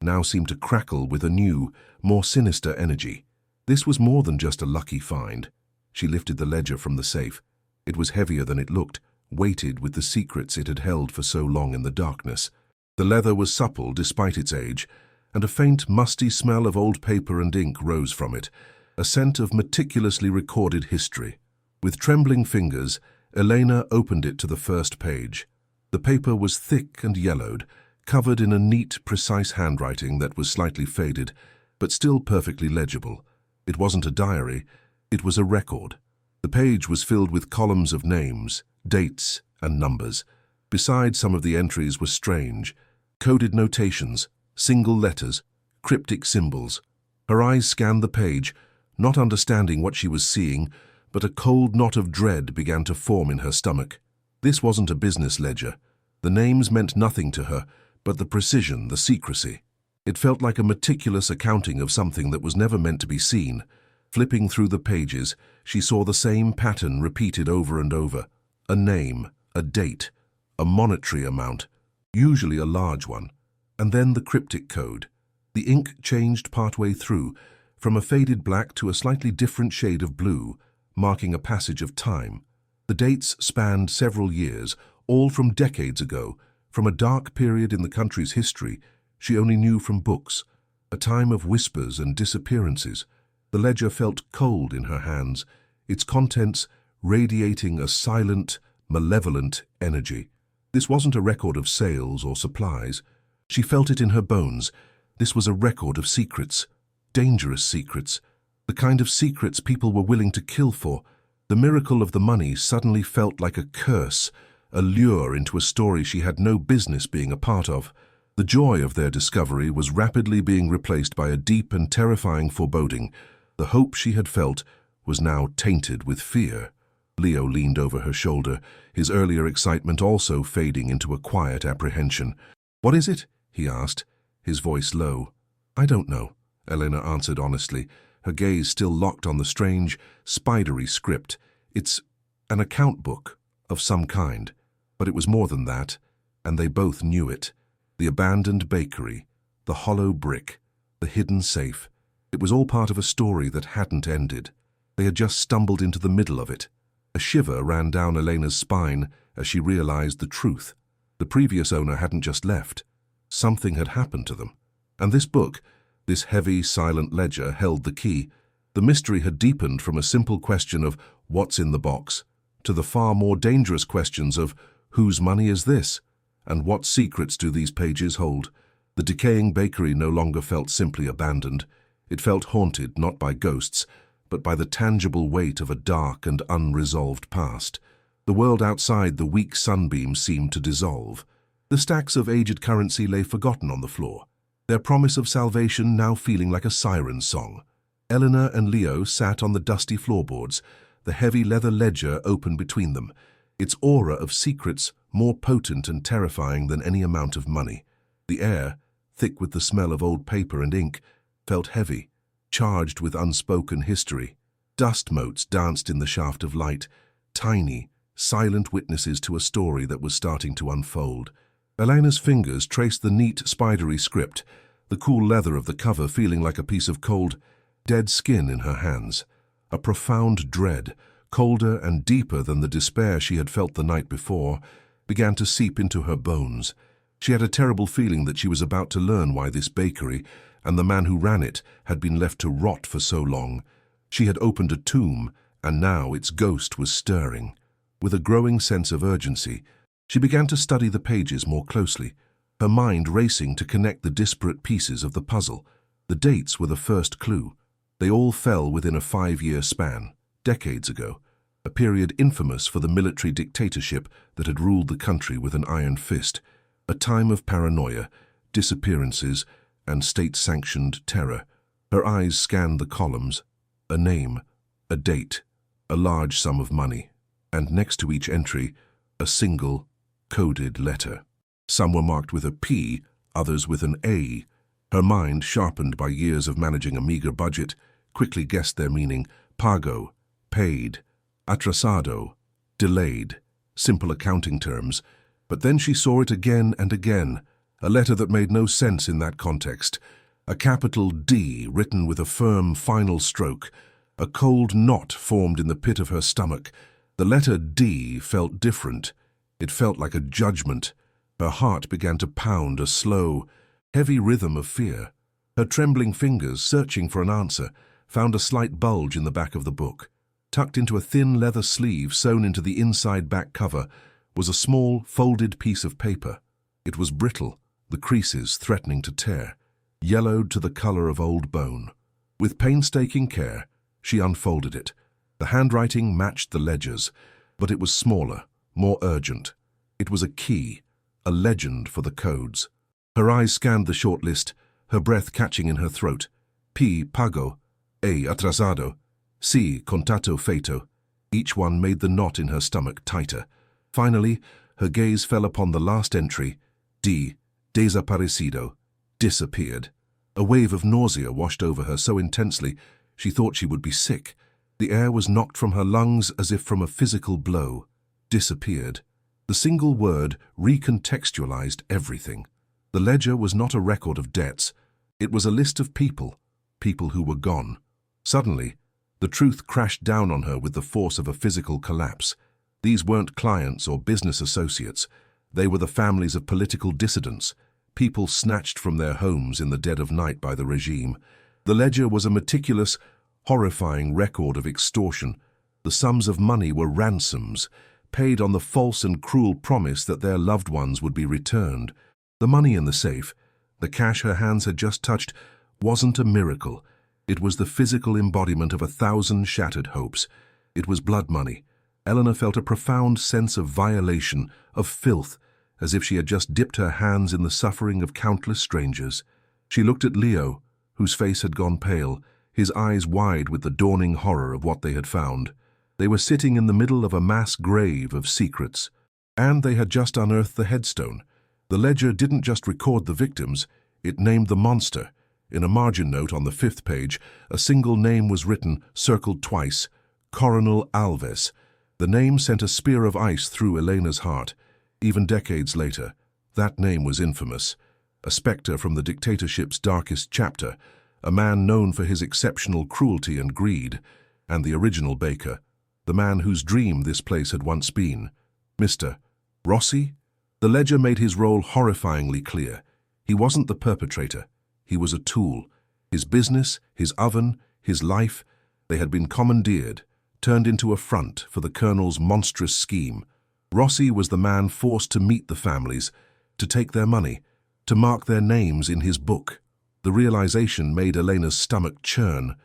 now seemed to crackle with a new, more sinister energy. This was more than just a lucky find. She lifted the ledger from the safe. It was heavier than it looked, weighted with the secrets it had held for so long in the darkness. The leather was supple despite its age, and a faint, musty smell of old paper and ink rose from it, a scent of meticulously recorded history. With trembling fingers, Elena opened it to the first page. The paper was thick and yellowed, covered in a neat, precise handwriting that was slightly faded, but still perfectly legible. It wasn't a diary, it was a record. The page was filled with columns of names, dates, and numbers. Beside some of the entries were strange, coded notations, single letters, cryptic symbols. Her eyes scanned the page, not understanding what she was seeing, but a cold knot of dread began to form in her stomach. This wasn't a business ledger. The names meant nothing to her, but the precision, the secrecy. It felt like a meticulous accounting of something that was never meant to be seen. Flipping through the pages, she saw the same pattern repeated over and over. A name, a date, a monetary amount, usually a large one, and then the cryptic code. The ink changed partway through, from a faded black to a slightly different shade of blue, marking a passage of time. The dates spanned several years, all from decades ago, from a dark period in the country's history she only knew from books, a time of whispers and disappearances. The ledger felt cold in her hands, its contents radiating a silent, malevolent energy. This wasn't a record of sales or supplies. She felt it in her bones. This was a record of secrets, dangerous secrets, the kind of secrets people were willing to kill for. The miracle of the money suddenly felt like a curse, a lure into a story she had no business being a part of. The joy of their discovery was rapidly being replaced by a deep and terrifying foreboding. The hope she had felt was now tainted with fear. Leo leaned over her shoulder, his earlier excitement also fading into a quiet apprehension. "What is it?" he asked, his voice low. "I don't know," Elena answered honestly, her gaze still locked on the strange, spidery script. "It's an account book of some kind." But it was more than that, and they both knew it. The abandoned bakery, the hollow brick, the hidden safe. It was all part of a story that hadn't ended. They had just stumbled into the middle of it. A shiver ran down Elena's spine as she realized the truth. The previous owner hadn't just left. Something had happened to them. And this book, this heavy, silent ledger, held the key. The mystery had deepened from a simple question of what's in the box to the far more dangerous questions of whose money is this, and what secrets do these pages hold? The decaying bakery no longer felt simply abandoned. It felt haunted not by ghosts, but by the tangible weight of a dark and unresolved past. The world outside the weak sunbeam seemed to dissolve. The stacks of aged currency lay forgotten on the floor, their promise of salvation now feeling like a siren song. Eleanor and Leo sat on the dusty floorboards, the heavy leather ledger open between them, its aura of secrets more potent and terrifying than any amount of money. The air, thick with the smell of old paper and ink, felt heavy, charged with unspoken history. Dust motes danced in the shaft of light, tiny, silent witnesses to a story that was starting to unfold. Elena's fingers traced the neat, spidery script, the cool leather of the cover feeling like a piece of cold, dead skin in her hands. A profound dread, colder and deeper than the despair she had felt the night before, began to seep into her bones. She had a terrible feeling that she was about to learn why this bakery and the man who ran it had been left to rot for so long. She had opened a tomb, and now its ghost was stirring. With a growing sense of urgency, she began to study the pages more closely, her mind racing to connect the disparate pieces of the puzzle. The dates were the first clue. They all fell within a 5-year span, decades ago, a period infamous for the military dictatorship that had ruled the country with an iron fist, a time of paranoia, disappearances, and state-sanctioned terror. Her eyes scanned the columns, a name, a date, a large sum of money, and next to each entry, a single, coded letter. Some were marked with a P, others with an A. Her mind, sharpened by years of managing a meager budget, quickly guessed their meaning: pago, paid, atrasado, delayed, simple accounting terms. But then she saw it again and again, a letter that made no sense in that context, a capital D written with a firm final stroke. A cold knot formed in the pit of her stomach. The letter D felt different. It felt like a judgment. Her heart began to pound a slow, heavy rhythm of fear. Her trembling fingers, searching for an answer, found a slight bulge in the back of the book. Tucked into a thin leather sleeve sewn into the inside back cover was a small, folded piece of paper. It was brittle, the creases threatening to tear, yellowed to the color of old bone. With painstaking care, she unfolded it. The handwriting matched the ledger's, but it was smaller, more urgent. It was a key, a legend for the codes. Her eyes scanned the short list, her breath catching in her throat. P. Pago. A. Atrasado. C. Contato feito. Each one made the knot in her stomach tighter. Finally, her gaze fell upon the last entry. D. Desaparecido. Disappeared. A wave of nausea washed over her so intensely she thought she would be sick. The air was knocked from her lungs as if from a physical blow. Disappeared. The single word recontextualized everything. The ledger was not a record of debts. It was a list of people who were gone. Suddenly, the truth crashed down on her with the force of a physical collapse. These weren't clients or business associates. They were the families of political dissidents, people snatched from their homes in the dead of night by the regime. The ledger was a meticulous, horrifying record of extortion. The sums of money were ransoms, paid on the false and cruel promise that their loved ones would be returned. The money in the safe, the cash her hands had just touched, wasn't a miracle. It was the physical embodiment of 1,000 shattered hopes. It was blood money. Eleanor felt a profound sense of violation, of filth, as if she had just dipped her hands in the suffering of countless strangers. She looked at Leo, whose face had gone pale, his eyes wide with the dawning horror of what they had found. They were sitting in the middle of a mass grave of secrets, and they had just unearthed the headstone. The ledger didn't just record the victims, it named the monster. In a margin note on the 5th page, a single name was written, circled twice, Coronel Alves. The name sent a spear of ice through Elena's heart. Even decades later, that name was infamous. A specter from the dictatorship's darkest chapter, a man known for his exceptional cruelty and greed, and the original baker, the man whose dream this place had once been. Mr. Rossi? The ledger made his role horrifyingly clear. He wasn't the perpetrator. He was a tool. His business, his oven, his life, they had been commandeered, turned into a front for the colonel's monstrous scheme. Rossi was the man forced to meet the families, to take their money, to mark their names in his book. The realization made Elena's stomach churn.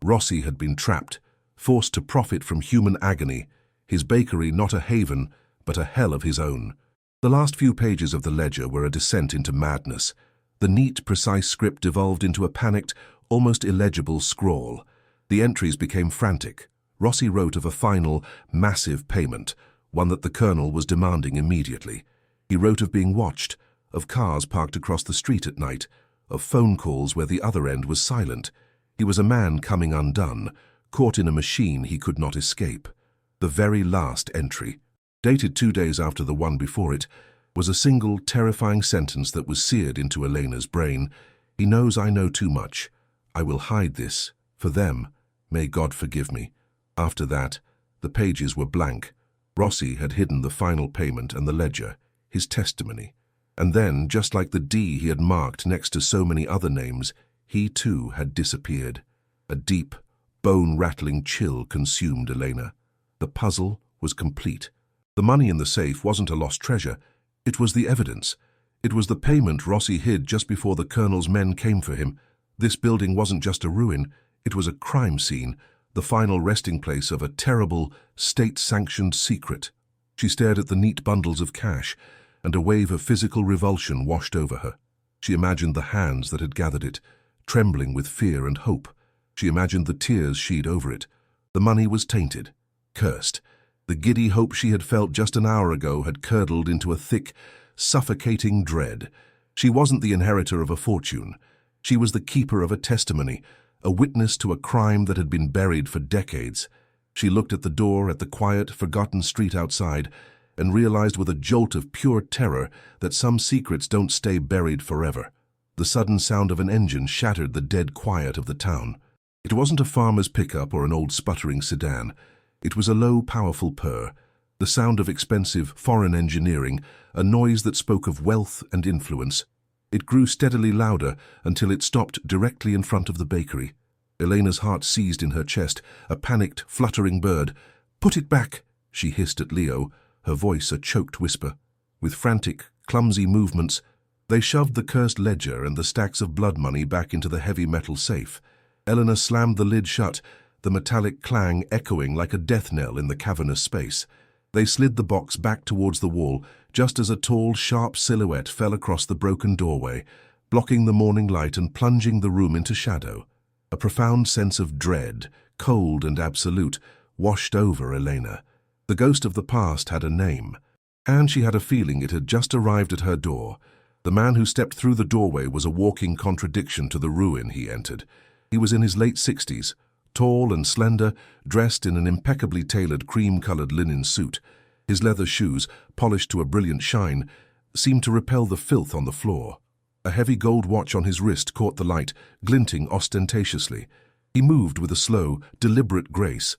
Rossi had been trapped, forced to profit from human agony, his bakery not a haven, but a hell of his own. The last few pages of the ledger were a descent into madness. The neat, precise script devolved into a panicked, almost illegible scrawl. The entries became frantic. Rossi wrote of a final, massive payment, one that the colonel was demanding immediately. He wrote of being watched, of cars parked across the street at night, of phone calls where the other end was silent. He was a man coming undone, caught in a machine he could not escape. The very last entry, dated 2 days after the one before it, was a single, terrifying sentence that was seared into Elena's brain. He knows I know too much. I will hide this. For them. May God forgive me. After that, the pages were blank. Rossi had hidden the final payment and the ledger, his testimony. And then, just like the D he had marked next to so many other names, he too had disappeared. A deep, bone-rattling chill consumed Elena. The puzzle was complete. The money in the safe wasn't a lost treasure. It was the evidence. It was the payment Rossi hid just before the colonel's men came for him. This building wasn't just a ruin. It was a crime scene, the final resting place of a terrible, state-sanctioned secret. She stared at the neat bundles of cash, and a wave of physical revulsion washed over her. She imagined the hands that had gathered it, trembling with fear and hope. She imagined the tears she'd over it. The money was tainted, cursed. The giddy hope she had felt just an hour ago had curdled into a thick, suffocating dread. She wasn't the inheritor of a fortune. She was the keeper of a testimony, a witness to a crime that had been buried for decades. She looked at the door at the quiet, forgotten street outside and realized with a jolt of pure terror that some secrets don't stay buried forever. The sudden sound of an engine shattered the dead quiet of the town. It wasn't a farmer's pickup or an old sputtering sedan. It was a low, powerful purr, the sound of expensive foreign engineering, a noise that spoke of wealth and influence. It grew steadily louder until it stopped directly in front of the bakery. Elena's heart seized in her chest, a panicked, fluttering bird. "Put it back," she hissed at Leo. her voice a choked whisper. With frantic, clumsy movements, they shoved the cursed ledger and the stacks of blood money back into the heavy metal safe. Eleanor slammed the lid shut, the metallic clang echoing like a death knell in the cavernous space. They slid the box back towards the wall, just as a tall, sharp silhouette fell across the broken doorway, blocking the morning light and plunging the room into shadow. A profound sense of dread, cold and absolute, washed over Elena. The ghost of the past had a name, and she had a feeling it had just arrived at her door. The man who stepped through the doorway was a walking contradiction to the ruin he entered. He was in his late 60s, tall and slender, dressed in an impeccably tailored cream-colored linen suit. His leather shoes, polished to a brilliant shine, seemed to repel the filth on the floor. A heavy gold watch on his wrist caught the light, glinting ostentatiously. He moved with a slow, deliberate grace,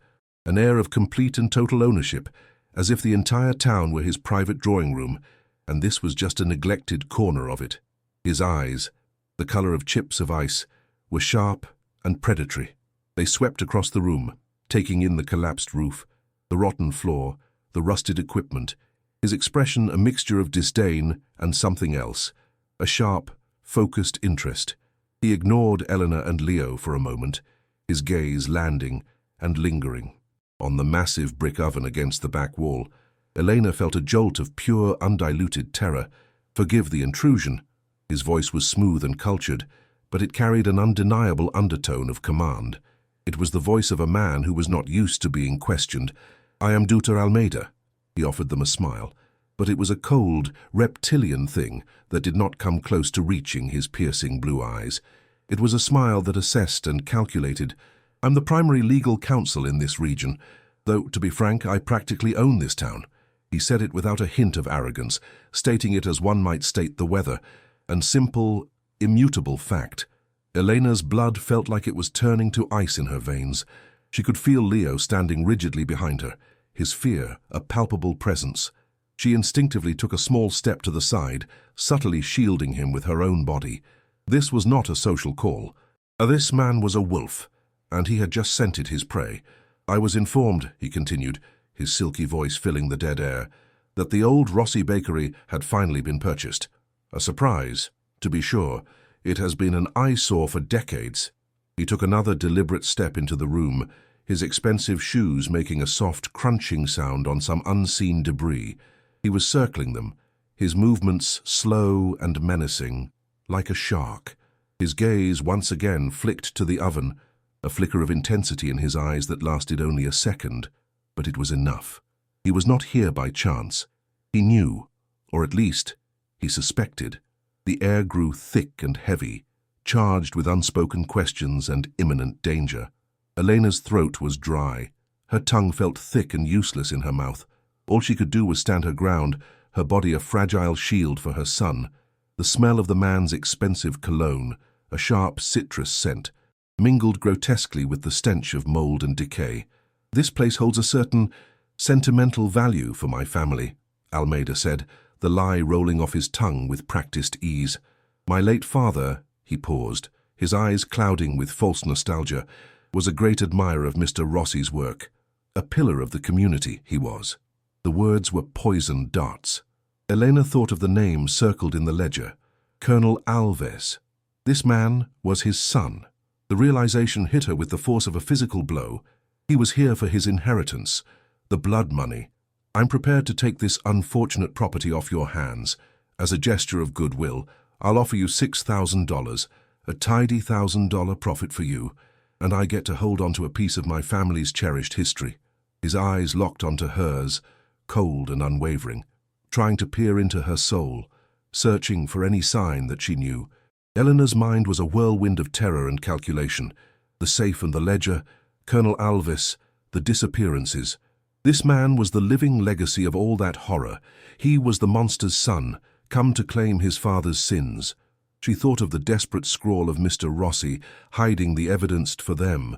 an air of complete and total ownership, as if the entire town were his private drawing room, and this was just a neglected corner of it. His eyes, the color of chips of ice, were sharp and predatory. They swept across the room, taking in the collapsed roof, the rotten floor, the rusted equipment, his expression a mixture of disdain and something else, a sharp, focused interest. He ignored Eleanor and Leo for a moment, his gaze landing and lingering on the massive brick oven against the back wall. Elena felt a jolt of pure, undiluted terror. "Forgive the intrusion." His voice was smooth and cultured, but it carried an undeniable undertone of command. It was the voice of a man who was not used to being questioned. "I am Dr. Almeida." He offered them a smile, but it was a cold, reptilian thing that did not come close to reaching his piercing blue eyes. It was a smile that assessed and calculated. "I'm the primary legal counsel in this region, though, to be frank, I practically own this town." He said it without a hint of arrogance, stating it as one might state the weather, and simple, immutable fact. Elena's blood felt like it was turning to ice in her veins. She could feel Leo standing rigidly behind her, his fear a palpable presence. She instinctively took a small step to the side, subtly shielding him with her own body. This was not a social call. This man was a wolf, and he had just scented his prey. "I was informed," he continued, his silky voice filling the dead air, "that the old Rossi bakery had finally been purchased. A surprise, to be sure. It has been an eyesore for decades." He took another deliberate step into the room, his expensive shoes making a soft, crunching sound on some unseen debris. He was circling them, his movements slow and menacing, like a shark. His gaze once again flicked to the oven, a flicker of intensity in his eyes that lasted only a second, but it was enough. He was not here by chance. He knew, or at least, he suspected. The air grew thick and heavy, charged with unspoken questions and imminent danger. Elena's throat was dry. Her tongue felt thick and useless in her mouth. All she could do was stand her ground, her body a fragile shield for her son. The smell of the man's expensive cologne, a sharp citrus scent, mingled grotesquely with the stench of mold and decay. "This place holds a certain sentimental value for my family," Almeida said, the lie rolling off his tongue with practiced ease. "My late father," he paused, his eyes clouding with false nostalgia, "was a great admirer of Mr. Rossi's work. A pillar of the community, he was." The words were poisoned darts. Elena thought of the name circled in the ledger, Colonel Alves. This man was his son. The realization hit her with the force of a physical blow. He was here for his inheritance, the blood money. "I'm prepared to take this unfortunate property off your hands. As a gesture of goodwill, I'll offer you $6,000, a tidy $1,000 profit for you, and I get to hold on to a piece of my family's cherished history." His eyes locked onto hers, cold and unwavering, trying to peer into her soul, searching for any sign that she knew. Eleanor's mind was a whirlwind of terror and calculation. The safe and the ledger, Colonel Alves, the disappearances. This man was the living legacy of all that horror. He was the monster's son, come to claim his father's sins. She thought of the desperate scrawl of Mr. Rossi, hiding the evidence for them,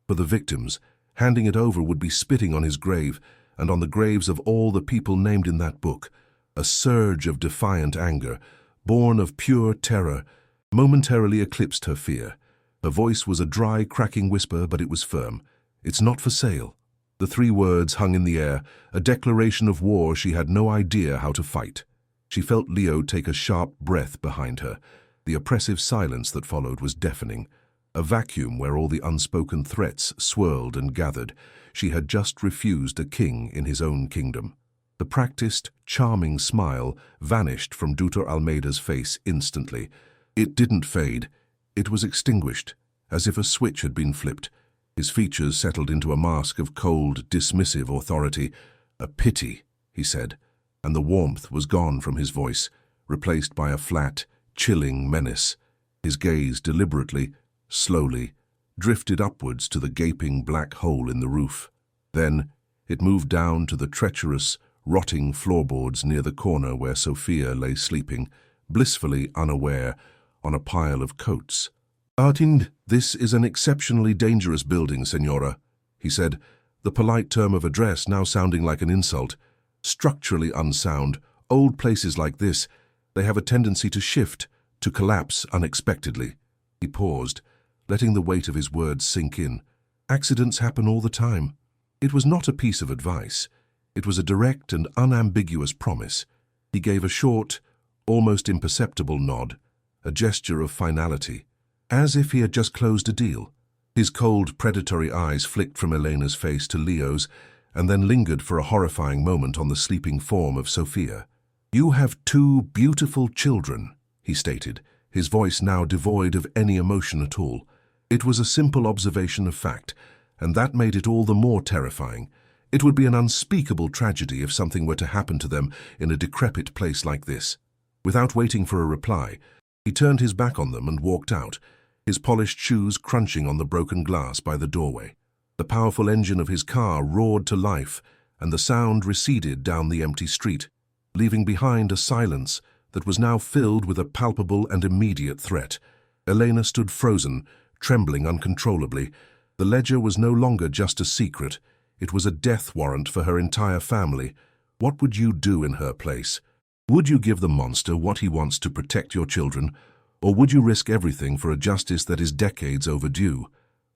for the victims. Handing it over would be spitting on his grave, and on the graves of all the people named in that book. A surge of defiant anger, born of pure terror, momentarily eclipsed her fear. Her voice was a dry, cracking whisper, but it was firm. "It's not for sale." The 3 words hung in the air, a declaration of war she had no idea how to fight. She felt Leo take a sharp breath behind her. The oppressive silence that followed was deafening. A vacuum where all the unspoken threats swirled and gathered. She had just refused a king in his own kingdom. The practiced, charming smile vanished from Dr. Almeida's face instantly. It didn't fade. It was extinguished, as if a switch had been flipped. His features settled into a mask of cold, dismissive authority. "A pity," he said, and the warmth was gone from his voice, replaced by a flat, chilling menace. His gaze deliberately, slowly, drifted upwards to the gaping black hole in the roof. Then it moved down to the treacherous, rotting floorboards near the corner where Sophia lay sleeping, blissfully unaware, on a pile of coats. "Artind, this is an exceptionally dangerous building, Senora," he said, the polite term of address now sounding like an insult. "Structurally unsound, old places like this, they have a tendency to shift, to collapse unexpectedly." He paused, letting the weight of his words sink in. "Accidents happen all the time." It was not a piece of advice. It was a direct and unambiguous promise. He gave a short, almost imperceptible nod, a gesture of finality, as if he had just closed a deal. His cold, predatory eyes flicked from Elena's face to Leo's, and then lingered for a horrifying moment on the sleeping form of Sophia. "You have 2 beautiful children," he stated, his voice now devoid of any emotion at all. It was a simple observation of fact, and that made it all the more terrifying. It would be an unspeakable tragedy if something were to happen to them in a decrepit place like this. Without waiting for a reply, he turned his back on them and walked out, his polished shoes crunching on the broken glass by the doorway. The powerful engine of his car roared to life, and the sound receded down the empty street, leaving behind a silence that was now filled with a palpable and immediate threat. Elena stood frozen, trembling uncontrollably. The ledger was no longer just a secret. It was a death warrant for her entire family. What would you do in her place? Would you give the monster what he wants to protect your children, or would you risk everything for a justice that is decades overdue?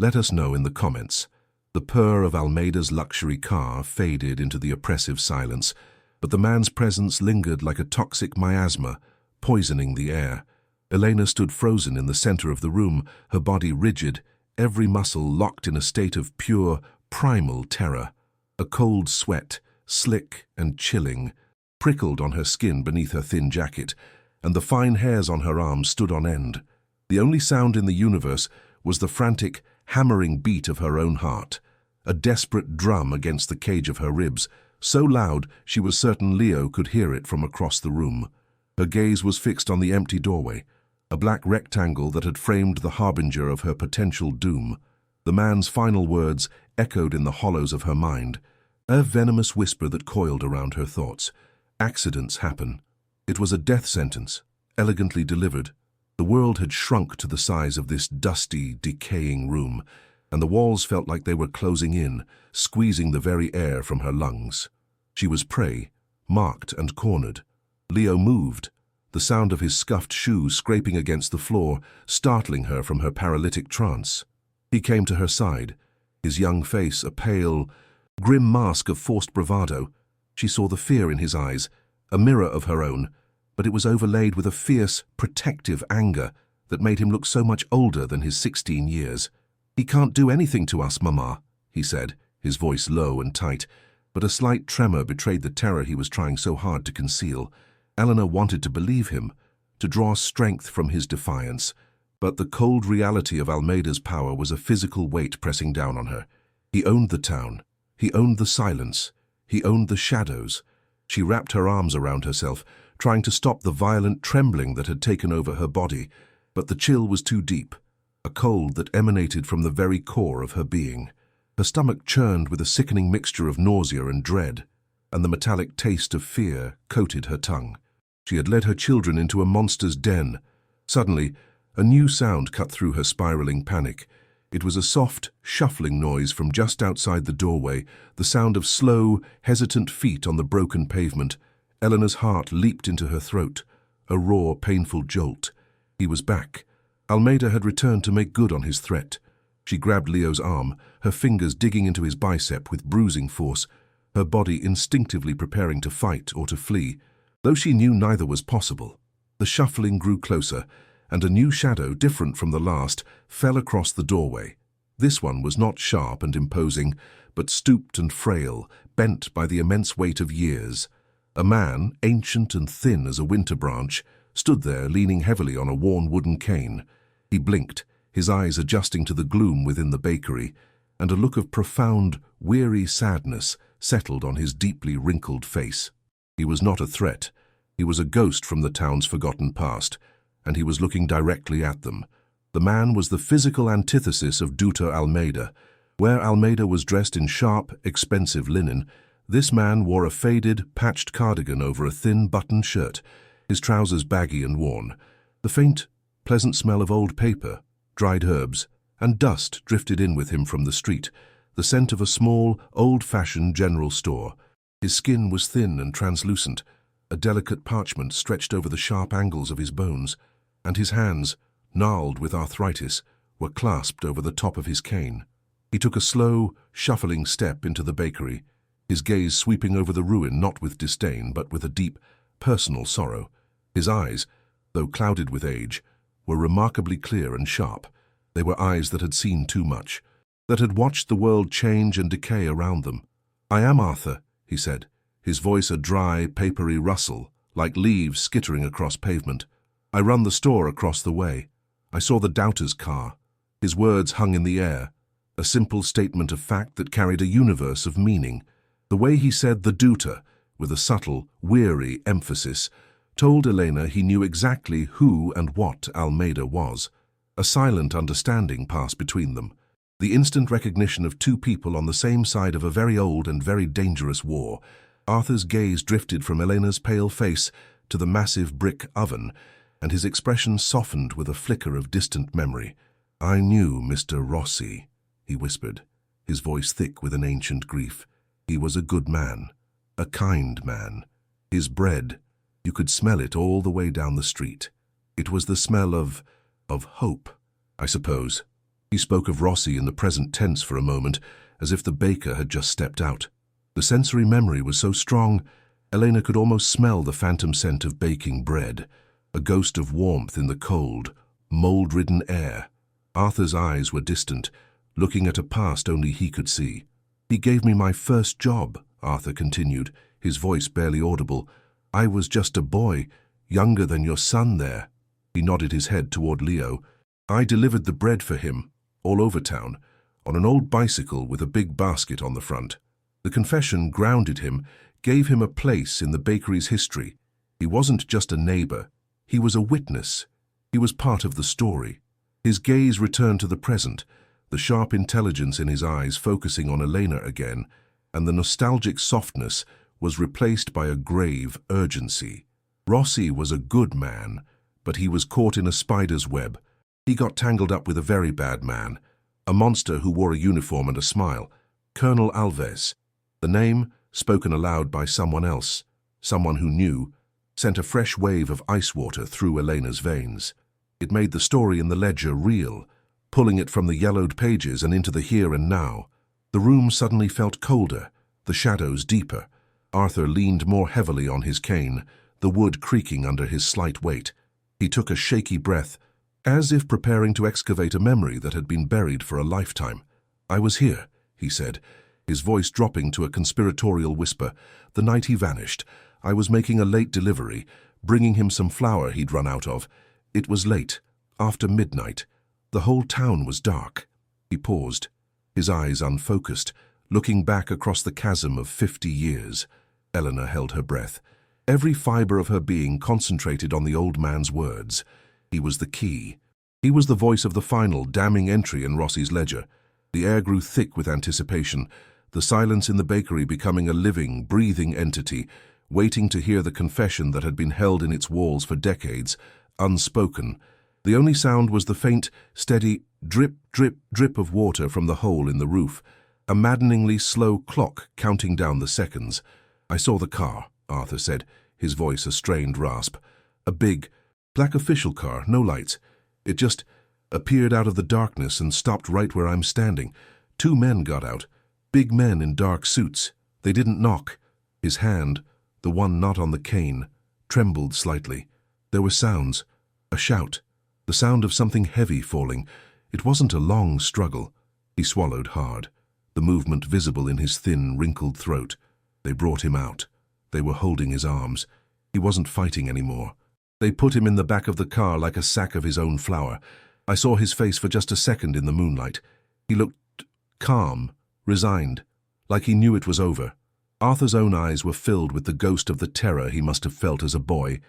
Let us know in the comments. The purr of Almeida's luxury car faded into the oppressive silence, but the man's presence lingered like a toxic miasma, poisoning the air. Elena stood frozen in the center of the room, her body rigid, every muscle locked in a state of pure, primal terror. A cold sweat, slick and chilling, prickled on her skin beneath her thin jacket, and the fine hairs on her arms stood on end. The only sound in the universe was the frantic, hammering beat of her own heart, a desperate drum against the cage of her ribs, so loud she was certain Leo could hear it from across the room. Her gaze was fixed on the empty doorway, a black rectangle that had framed the harbinger of her potential doom. The man's final words echoed in the hollows of her mind, a venomous whisper that coiled around her thoughts. Accidents happen. It was a death sentence, elegantly delivered. The world had shrunk to the size of this dusty, decaying room, and the walls felt like they were closing in, squeezing the very air from her lungs. She was prey, marked and cornered. Leo moved, the sound of his scuffed shoes scraping against the floor, startling her from her paralytic trance. He came to her side, his young face a pale, grim mask of forced bravado. She saw the fear in his eyes, a mirror of her own, but it was overlaid with a fierce, protective anger that made him look so much older than his 16 years. "He can't do anything to us, Mama," he said, his voice low and tight, but a slight tremor betrayed the terror he was trying so hard to conceal. Eleanor wanted to believe him, to draw strength from his defiance, but the cold reality of Almeida's power was a physical weight pressing down on her. He owned the town. He owned the silence. He owned the shadows. She wrapped her arms around herself, trying to stop the violent trembling that had taken over her body, but the chill was too deep, a cold that emanated from the very core of her being. Her stomach churned with a sickening mixture of nausea and dread, and the metallic taste of fear coated her tongue. She had led her children into a monster's den. Suddenly, a new sound cut through her spiraling panic. It was a soft, shuffling noise from just outside the doorway, the sound of slow, hesitant feet on the broken pavement. Eleanor's heart leaped into her throat, a raw, painful jolt. He was back. Almeida had returned to make good on his threat. She grabbed Leo's arm, her fingers digging into his bicep with bruising force, her body instinctively preparing to fight or to flee, though she knew neither was possible. The shuffling grew closer, and a new shadow, different from the last, fell across the doorway. This one was not sharp and imposing, but stooped and frail, bent by the immense weight of years. A man, ancient and thin as a winter branch, stood there leaning heavily on a worn wooden cane. He blinked, his eyes adjusting to the gloom within the bakery, and a look of profound, weary sadness settled on his deeply wrinkled face. He was not a threat. He was a ghost from the town's forgotten past, and he was looking directly at them. The man was the physical antithesis of Duta Almeida. Where Almeida was dressed in sharp, expensive linen, this man wore a faded, patched cardigan over a thin button shirt, his trousers baggy and worn. The faint, pleasant smell of old paper, dried herbs, and dust drifted in with him from the street, the scent of a small, old-fashioned general store. His skin was thin and translucent, a delicate parchment stretched over the sharp angles of his bones, and his hands, gnarled with arthritis, were clasped over the top of his cane. He took a slow, shuffling step into the bakery, his gaze sweeping over the ruin not with disdain but with a deep, personal sorrow. His eyes, though clouded with age, were remarkably clear and sharp. They were eyes that had seen too much, that had watched the world change and decay around them. "I am Arthur," he said, his voice a dry, papery rustle, like leaves skittering across pavement. "I run the store across the way. I saw the doubter's car." His words hung in the air, a simple statement of fact that carried a universe of meaning. The way he said the Duta, with a subtle, weary emphasis, told Elena he knew exactly who and what Almeida was. A silent understanding passed between them, the instant recognition of two people on the same side of a very old and very dangerous war. Arthur's gaze drifted from Elena's pale face to the massive brick oven, and his expression softened with a flicker of distant memory. "I knew Mr. Rossi," he whispered, his voice thick with an ancient grief. "He was a good man, a kind man. His bread, you could smell it all the way down the street. It was the smell of hope, I suppose." He spoke of Rossi in the present tense for a moment, as if the baker had just stepped out. The sensory memory was so strong, Elena could almost smell the phantom scent of baking bread, a ghost of warmth in the cold, mold-ridden air. Arthur's eyes were distant, looking at a past only he could see. "He gave me my first job," Arthur continued, his voice barely audible. "I was just a boy, younger than your son there." He nodded his head toward Leo. "I delivered the bread for him, all over town, on an old bicycle with a big basket on the front." The confession grounded him, gave him a place in the bakery's history. He wasn't just a neighbor, he was a witness. He was part of the story. His gaze returned to the present, the sharp intelligence in his eyes focusing on Elena again, and the nostalgic softness was replaced by a grave urgency. Rossi was a good man, but he was caught in a spider's web. He got tangled up with a very bad man, a monster who wore a uniform and a smile, Colonel Alves. The name, spoken aloud by someone else, someone who knew, sent a fresh wave of ice water through Elena's veins. It made the story in the ledger real, pulling it from the yellowed pages and into the here and now. The room suddenly felt colder, the shadows deeper. Arthur leaned more heavily on his cane, the wood creaking under his slight weight. He took a shaky breath, as if preparing to excavate a memory that had been buried for a lifetime. "I was here," he said, his voice dropping to a conspiratorial whisper. "The night he vanished, I was making a late delivery, bringing him some flour he'd run out of. It was late, after midnight. The whole town was dark." He paused, his eyes unfocused, looking back across the chasm of 50 years. Eleanor held her breath. Every fiber of her being concentrated on the old man's words. He was the key. He was the voice of the final, damning entry in Rossi's ledger. The air grew thick with anticipation, the silence in the bakery becoming a living, breathing entity, waiting to hear the confession that had been held in its walls for decades, unspoken. The only sound was the faint, steady drip, drip, drip of water from the hole in the roof, a maddeningly slow clock counting down the seconds. "I saw the car," Arthur said, his voice a strained rasp. "A big, black official car, no lights. It just appeared out of the darkness and stopped right where I'm standing. Two men got out, big men in dark suits. They didn't knock. His hand, the one not on the cane, trembled slightly. There were sounds, a shout, the sound of something heavy falling. It wasn't a long struggle. He swallowed hard, the movement visible in his thin, wrinkled throat. They brought him out. They were holding his arms. He wasn't fighting anymore. They put him in the back of the car like a sack of his own flour. I saw his face for just a second in the moonlight. He looked calm, resigned, like he knew it was over. Arthur's own eyes were filled with the ghost of the terror he must have felt as a boy,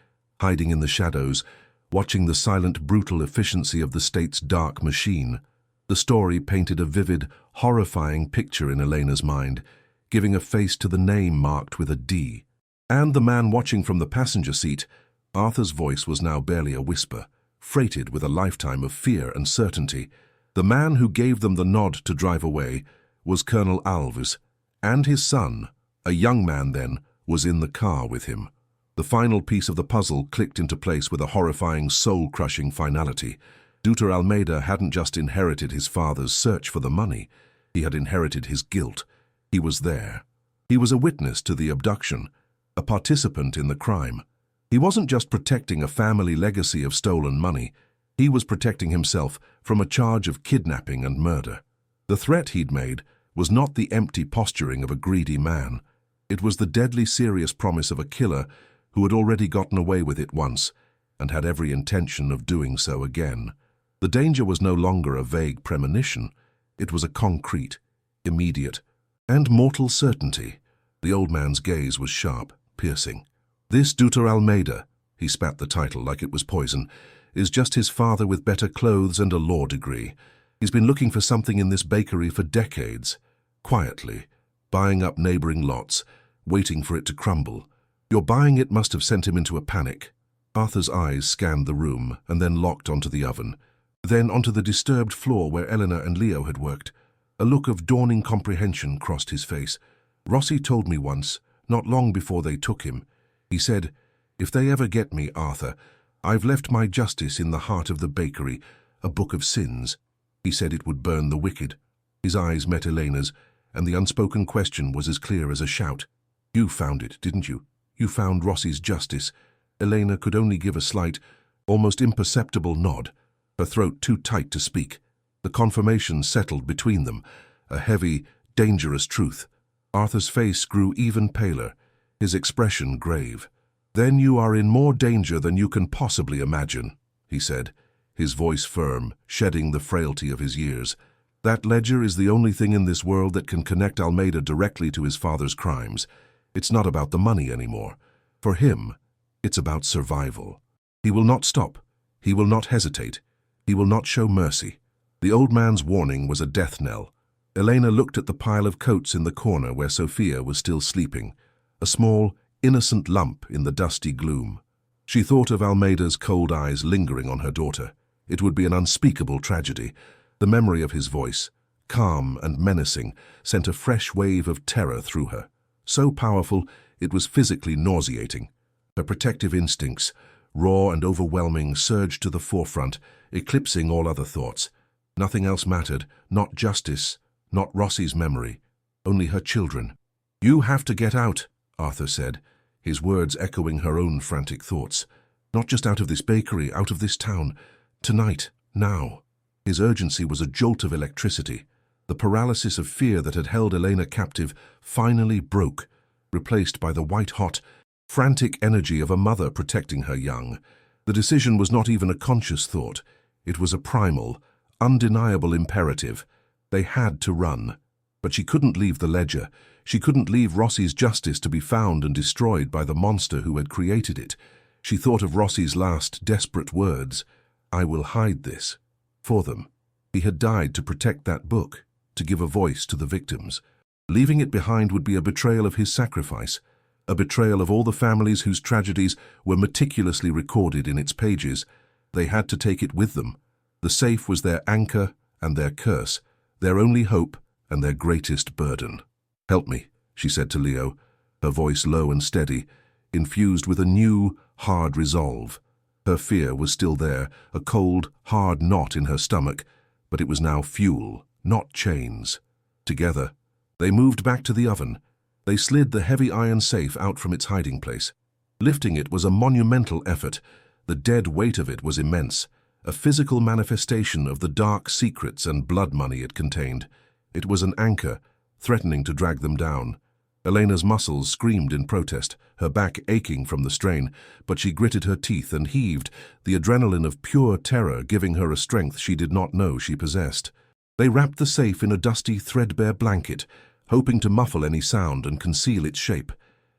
hiding in the shadows, watching the silent, brutal efficiency of the state's dark machine. The story painted a vivid, horrifying picture in Elena's mind, giving a face to the name marked with a D. And the man watching from the passenger seat, Arthur's voice was now barely a whisper, freighted with a lifetime of fear and certainty. The man who gave them the nod to drive away was Colonel Alves, and his son, a young man then, was in the car with him. The final piece of the puzzle clicked into place with a horrifying, soul-crushing finality. Dr. Almeida hadn't just inherited his father's search for the money. He had inherited his guilt. He was there. He was a witness to the abduction, a participant in the crime. He wasn't just protecting a family legacy of stolen money. He was protecting himself from a charge of kidnapping and murder. The threat he'd made was not the empty posturing of a greedy man. It was the deadly serious promise of a killer who had already gotten away with it once and had every intention of doing so again. The danger was no longer a vague premonition. It was a concrete, immediate, and mortal certainty. The old man's gaze was sharp, piercing. This Dr. Almeida, he spat the title like it was poison, is just his father with better clothes and a law degree. He's been looking for something in this bakery for decades, quietly, buying up neighboring lots, waiting for it to crumble. Your buying it must have sent him into a panic. Arthur's eyes scanned the room and then locked onto the oven, then onto the disturbed floor where Eleanor and Leo had worked. A look of dawning comprehension crossed his face. Rossi told me once, not long before they took him. He said, "If they ever get me, Arthur, I've left my justice in the heart of the bakery, a book of sins." He said it would burn the wicked. His eyes met Elena's, and the unspoken question was as clear as a shout. "You found it, didn't you? You found Rossi's justice." Elena could only give a slight, almost imperceptible nod, her throat too tight to speak. The confirmation settled between them, a heavy, dangerous truth. Arthur's face grew even paler, his expression grave. "Then you are in more danger than you can possibly imagine," he said, his voice firm, shedding the frailty of his years. "That ledger is the only thing in this world that can connect Almeida directly to his father's crimes. It's not about the money anymore. For him, it's about survival. He will not stop. He will not hesitate. He will not show mercy." The old man's warning was a death knell. Elena looked at the pile of coats in the corner where Sophia was still sleeping, a small, innocent lump in the dusty gloom. She thought of Almeida's cold eyes lingering on her daughter. It would be an unspeakable tragedy. The memory of his voice, calm and menacing, sent a fresh wave of terror through her. So powerful, it was physically nauseating. Her protective instincts, raw and overwhelming, surged to the forefront, eclipsing all other thoughts. Nothing else mattered, not justice, not Rossi's memory, only her children. "You have to get out," Arthur said, his words echoing her own frantic thoughts. "Not just out of this bakery, out of this town. Tonight, now." His urgency was a jolt of electricity. The paralysis of fear that had held Elena captive finally broke, replaced by the white-hot, frantic energy of a mother protecting her young. The decision was not even a conscious thought. It was a primal, undeniable imperative. They had to run. But she couldn't leave the ledger. She couldn't leave Rossi's justice to be found and destroyed by the monster who had created it. She thought of Rossi's last desperate words, "I will hide this." For them. He had died to protect that book, to give a voice to the victims. Leaving it behind would be a betrayal of his sacrifice, a betrayal of all the families whose tragedies were meticulously recorded in its pages. They had to take it with them. The safe was their anchor and their curse, their only hope and their greatest burden. "Help me," she said to Leo, her voice low and steady, infused with a new, hard resolve. Her fear was still there, a cold, hard knot in her stomach, but it was now fuel, not chains. Together, they moved back to the oven. They slid the heavy iron safe out from its hiding place. Lifting it was a monumental effort. The dead weight of it was immense, a physical manifestation of the dark secrets and blood money it contained. It was an anchor, threatening to drag them down. Elena's muscles screamed in protest, her back aching from the strain, but she gritted her teeth and heaved, the adrenaline of pure terror giving her a strength she did not know she possessed. They wrapped the safe in a dusty, threadbare blanket, hoping to muffle any sound and conceal its shape.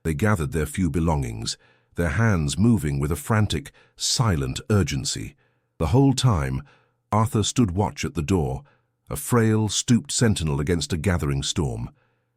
They gathered their few belongings, their hands moving with a frantic, silent urgency. The whole time, Arthur stood watch at the door, a frail, stooped sentinel against a gathering storm.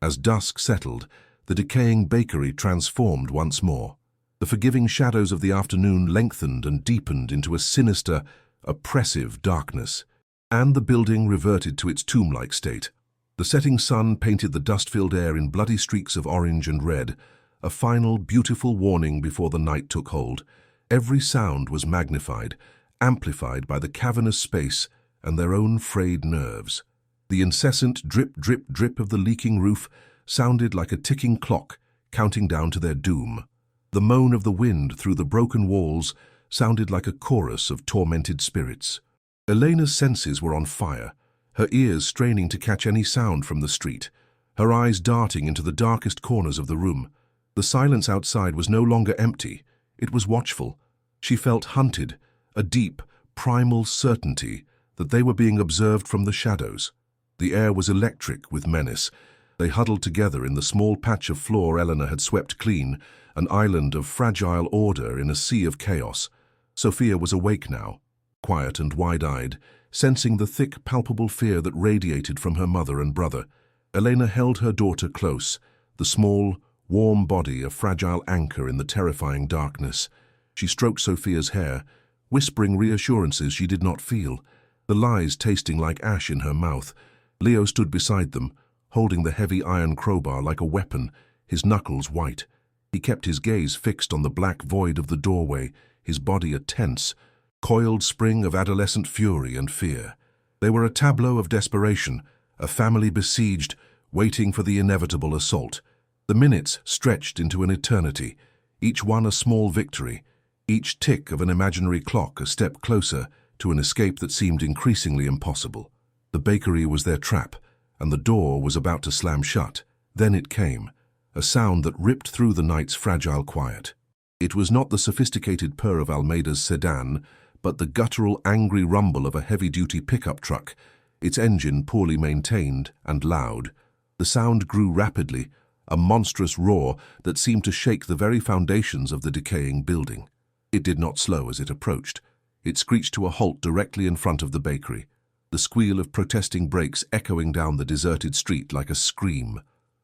As dusk settled, the decaying bakery transformed once more. The forgiving shadows of the afternoon lengthened and deepened into a sinister, oppressive darkness, and the building reverted to its tomb-like state. The setting sun painted the dust-filled air in bloody streaks of orange and red, a final, beautiful warning before the night took hold. Every sound was magnified, amplified by the cavernous space and their own frayed nerves. The incessant drip, drip, drip of the leaking roof sounded like a ticking clock, counting down to their doom. The moan of the wind through the broken walls sounded like a chorus of tormented spirits. Elena's senses were on fire, her ears straining to catch any sound from the street, her eyes darting into the darkest corners of the room. The silence outside was no longer empty, it was watchful. She felt hunted, a deep, primal certainty that they were being observed from the shadows. The air was electric with menace. They huddled together in the small patch of floor Eleanor had swept clean, an island of fragile order in a sea of chaos. Sophia was awake now, quiet and wide-eyed, sensing the thick, palpable fear that radiated from her mother and brother. Elena held her daughter close, the small, warm body a fragile anchor in the terrifying darkness. She stroked Sophia's hair, whispering reassurances she did not feel, the lies tasting like ash in her mouth. Leo stood beside them, holding the heavy iron crowbar like a weapon, his knuckles white. He kept his gaze fixed on the black void of the doorway, his body a tense, coiled spring of adolescent fury and fear. They were a tableau of desperation, a family besieged, waiting for the inevitable assault. The minutes stretched into an eternity, each one a small victory, each tick of an imaginary clock a step closer to an escape that seemed increasingly impossible. The bakery was their trap, and the door was about to slam shut. Then it came, a sound that ripped through the night's fragile quiet. It was not the sophisticated purr of Almeida's sedan, but the guttural, angry rumble of a heavy-duty pickup truck, its engine poorly maintained and loud. The sound grew rapidly, a monstrous roar that seemed to shake the very foundations of the decaying building. It did not slow as it approached. It screeched to a halt directly in front of the bakery, the squeal of protesting brakes echoing down the deserted street like a scream.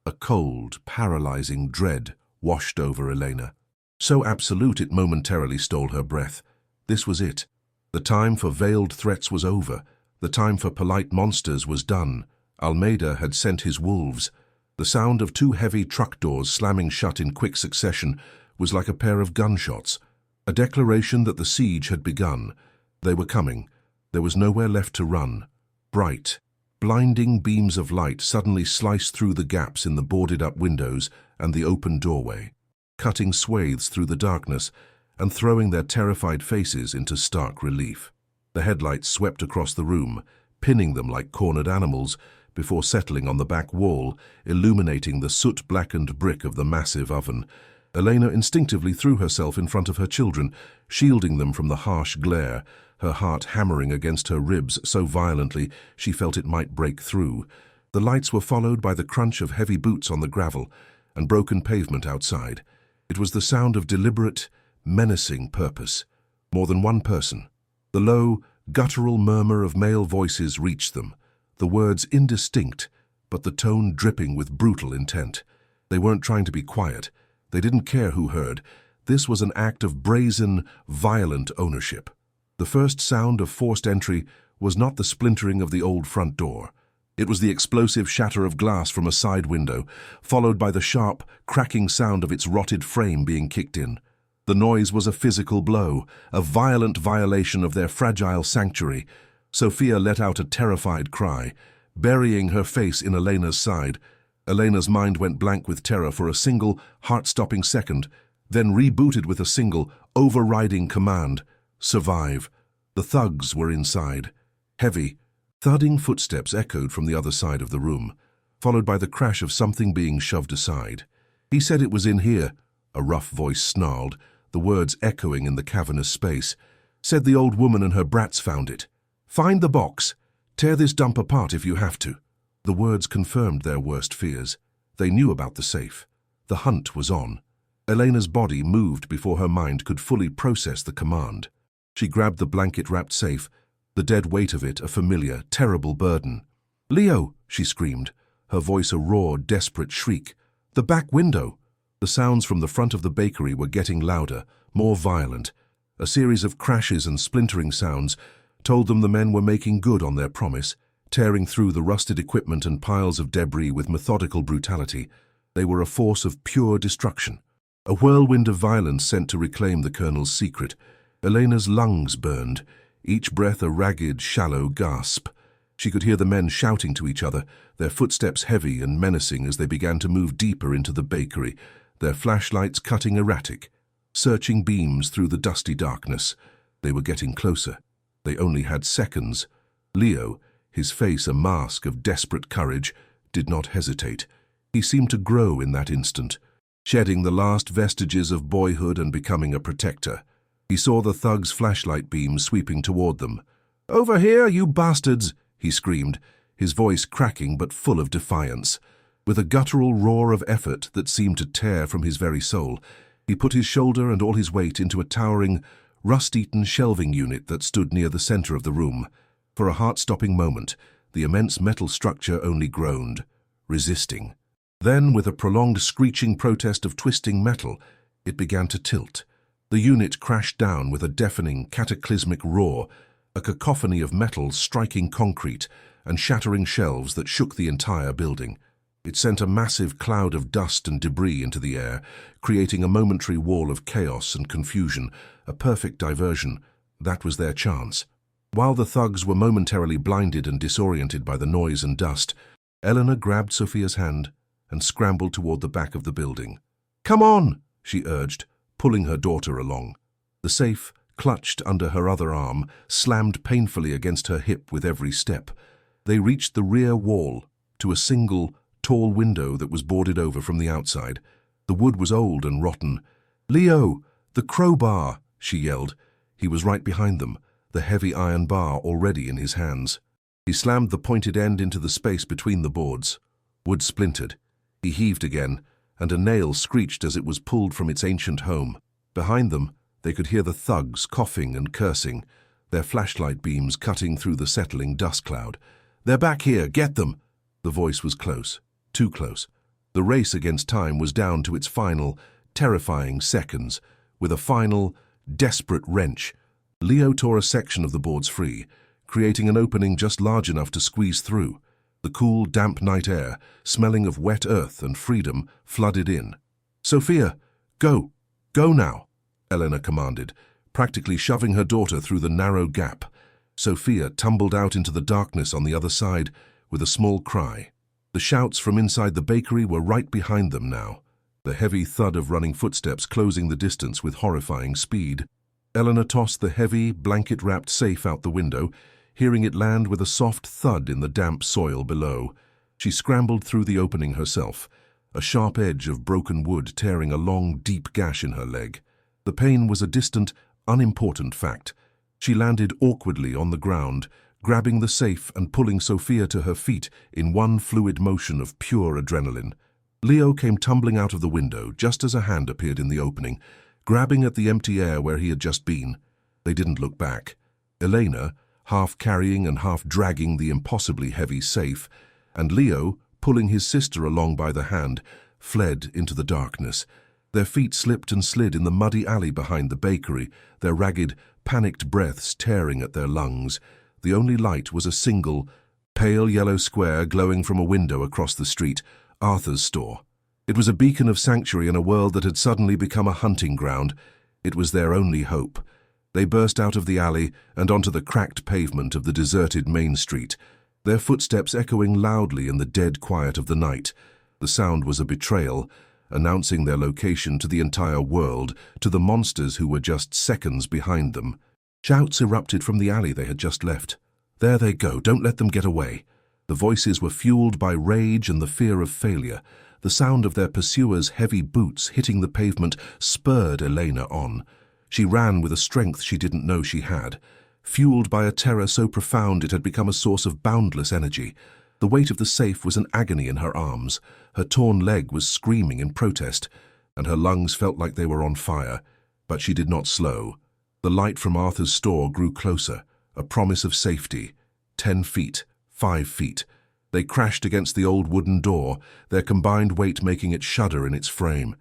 A cold, paralyzing dread washed over Elena, so absolute it momentarily stole her breath. This was it. The time for veiled threats was over. The time for polite monsters was done. Almeida had sent his wolves. The sound of two heavy truck doors slamming shut in quick succession was like a pair of gunshots, a declaration that the siege had begun. They were coming. There was nowhere left to run. Bright, blinding beams of light suddenly sliced through the gaps in the boarded-up windows and the open doorway, cutting swathes through the darkness and throwing their terrified faces into stark relief. The headlights swept across the room, pinning them like cornered animals, before settling on the back wall, illuminating the soot-blackened brick of the massive oven. Elena instinctively threw herself in front of her children, shielding them from the harsh glare, her heart hammering against her ribs so violently she felt it might break through. The lights were followed by the crunch of heavy boots on the gravel and broken pavement outside. It was the sound of deliberate, menacing purpose. More than one person. The low, guttural murmur of male voices reached them, the words indistinct, but the tone dripping with brutal intent. They weren't trying to be quiet. They didn't care who heard. This was an act of brazen, violent ownership. The first sound of forced entry was not the splintering of the old front door. It was the explosive shatter of glass from a side window, followed by the sharp, cracking sound of its rotted frame being kicked in. The noise was a physical blow, a violent violation of their fragile sanctuary. Sophia let out a terrified cry, burying her face in Elena's side. Elena's mind went blank with terror for a single, heart-stopping second, then rebooted with a single, overriding command: survive. The thugs were inside. Heavy, thudding footsteps echoed from the other side of the room, followed by the crash of something being shoved aside. "He said it was in here," a rough voice snarled, the words echoing in the cavernous space. "Said the old woman and her brats found it. Find the box. Tear this dump apart if you have to." The words confirmed their worst fears. They knew about the safe. The hunt was on. Elena's body moved before her mind could fully process the command. She grabbed the blanket-wrapped safe, the dead weight of it a familiar, terrible burden. "Leo!" she screamed, her voice a raw, desperate shriek. "The back window!" The sounds from the front of the bakery were getting louder, more violent. A series of crashes and splintering sounds told them the men were making good on their promise, tearing through the rusted equipment and piles of debris with methodical brutality. They were a force of pure destruction. A whirlwind of violence sent to reclaim the colonel's secret. Elena's lungs burned, each breath a ragged, shallow gasp. She could hear the men shouting to each other, their footsteps heavy and menacing as they began to move deeper into the bakery, their flashlights cutting erratic, searching beams through the dusty darkness. They were getting closer. They only had seconds. Leo, his face a mask of desperate courage, did not hesitate. He seemed to grow in that instant, shedding the last vestiges of boyhood and becoming a protector. He saw the thug's flashlight beams sweeping toward them. "Over here, you bastards!" he screamed, his voice cracking but full of defiance. With a guttural roar of effort that seemed to tear from his very soul, he put his shoulder and all his weight into a towering, rust-eaten shelving unit that stood near the center of the room. For a heart-stopping moment, the immense metal structure only groaned, resisting. Then, with a prolonged screeching protest of twisting metal, it began to tilt. The unit crashed down with a deafening, cataclysmic roar, a cacophony of metal striking concrete and shattering shelves that shook the entire building. It sent a massive cloud of dust and debris into the air, creating a momentary wall of chaos and confusion, a perfect diversion. That was their chance. While the thugs were momentarily blinded and disoriented by the noise and dust, Eleanor grabbed Sophia's hand and scrambled toward the back of the building. "Come on," she urged, pulling her daughter along. The safe, clutched under her other arm, slammed painfully against her hip with every step. They reached the rear wall, to a single, tall window that was boarded over from the outside. The wood was old and rotten. "Leo, the crowbar!" she yelled. He was right behind them, the heavy iron bar already in his hands. He slammed the pointed end into the space between the boards. Wood splintered. He heaved again, and a nail screeched as it was pulled from its ancient home. Behind them, they could hear the thugs coughing and cursing, their flashlight beams cutting through the settling dust cloud. "They're back here, get them!" The voice was close, too close. The race against time was down to its final, terrifying seconds. With a final, desperate wrench, Leo tore a section of the boards free, creating an opening just large enough to squeeze through. The cool, damp night air, smelling of wet earth and freedom, flooded in. "Sophia, go! Go now!" Eleanor commanded, practically shoving her daughter through the narrow gap. Sophia tumbled out into the darkness on the other side with a small cry. The shouts from inside the bakery were right behind them now, the heavy thud of running footsteps closing the distance with horrifying speed. Eleanor tossed the heavy, blanket-wrapped safe out the window, hearing it land with a soft thud in the damp soil below. She scrambled through the opening herself, a sharp edge of broken wood tearing a long, deep gash in her leg. The pain was a distant, unimportant fact. She landed awkwardly on the ground, grabbing the safe and pulling Sophia to her feet in one fluid motion of pure adrenaline. Leo came tumbling out of the window just as a hand appeared in the opening, grabbing at the empty air where he had just been. They didn't look back. Elena, half carrying and half dragging the impossibly heavy safe, and Leo, pulling his sister along by the hand, fled into the darkness. Their feet slipped and slid in the muddy alley behind the bakery, their ragged, panicked breaths tearing at their lungs. The only light was a single, pale yellow square glowing from a window across the street, Arthur's store. It was a beacon of sanctuary in a world that had suddenly become a hunting ground. It was their only hope. They burst out of the alley and onto the cracked pavement of the deserted main street, their footsteps echoing loudly in the dead quiet of the night. The sound was a betrayal, announcing their location to the entire world, to the monsters who were just seconds behind them. Shouts erupted from the alley they had just left. "There they go, don't let them get away." The voices were fueled by rage and the fear of failure. The sound of their pursuers' heavy boots hitting the pavement spurred Elena on. She ran with a strength she didn't know she had, fueled by a terror so profound it had become a source of boundless energy. The weight of the safe was an agony in her arms. Her torn leg was screaming in protest, and her lungs felt like they were on fire. But she did not slow. The light from Arthur's store grew closer, a promise of safety. 10 feet, 5 feet. They crashed against the old wooden door, their combined weight making it shudder in its frame.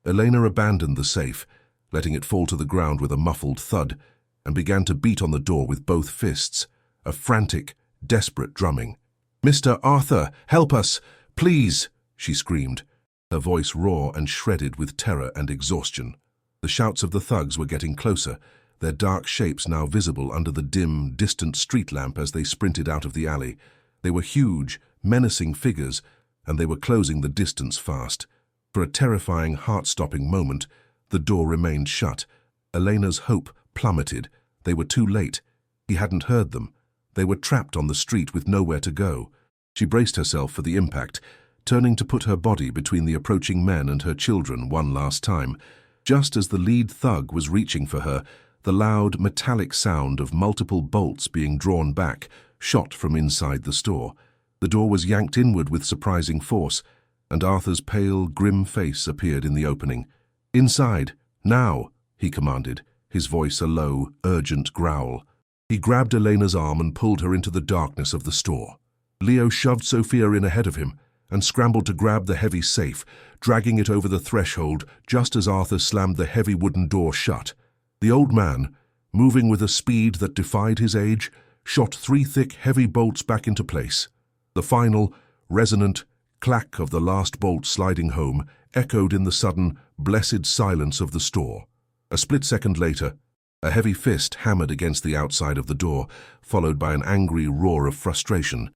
Elena abandoned the safe, letting it fall to the ground with a muffled thud, and began to beat on the door with both fists, a frantic, desperate drumming. "Mr. Arthur, help us! Please!" she screamed, her voice raw and shredded with terror and exhaustion. The shouts of the thugs were getting closer, their dark shapes now visible under the dim, distant street lamp as they sprinted out of the alley. They were huge, menacing figures, and they were closing the distance fast. For a terrifying, heart-stopping moment, the door remained shut. Elena's hope plummeted. They were too late. He hadn't heard them. They were trapped on the street with nowhere to go. She braced herself for the impact, turning to put her body between the approaching men and her children one last time. Just as the lead thug was reaching for her, the loud, metallic sound of multiple bolts being drawn back shot from inside the store. The door was yanked inward with surprising force, and Arthur's pale, grim face appeared in the opening. "Inside, now," he commanded, his voice a low, urgent growl. He grabbed Elena's arm and pulled her into the darkness of the store. Leo shoved Sophia in ahead of him and scrambled to grab the heavy safe, dragging it over the threshold just as Arthur slammed the heavy wooden door shut. The old man, moving with a speed that defied his age, shot 3 thick, heavy bolts back into place. The final, resonant clack of the last bolt sliding home echoed in the sudden, blessed silence of the store. A split second later, a heavy fist hammered against the outside of the door, followed by an angry roar of frustration.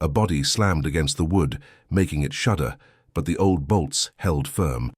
A body slammed against the wood, making it shudder, but the old bolts held firm.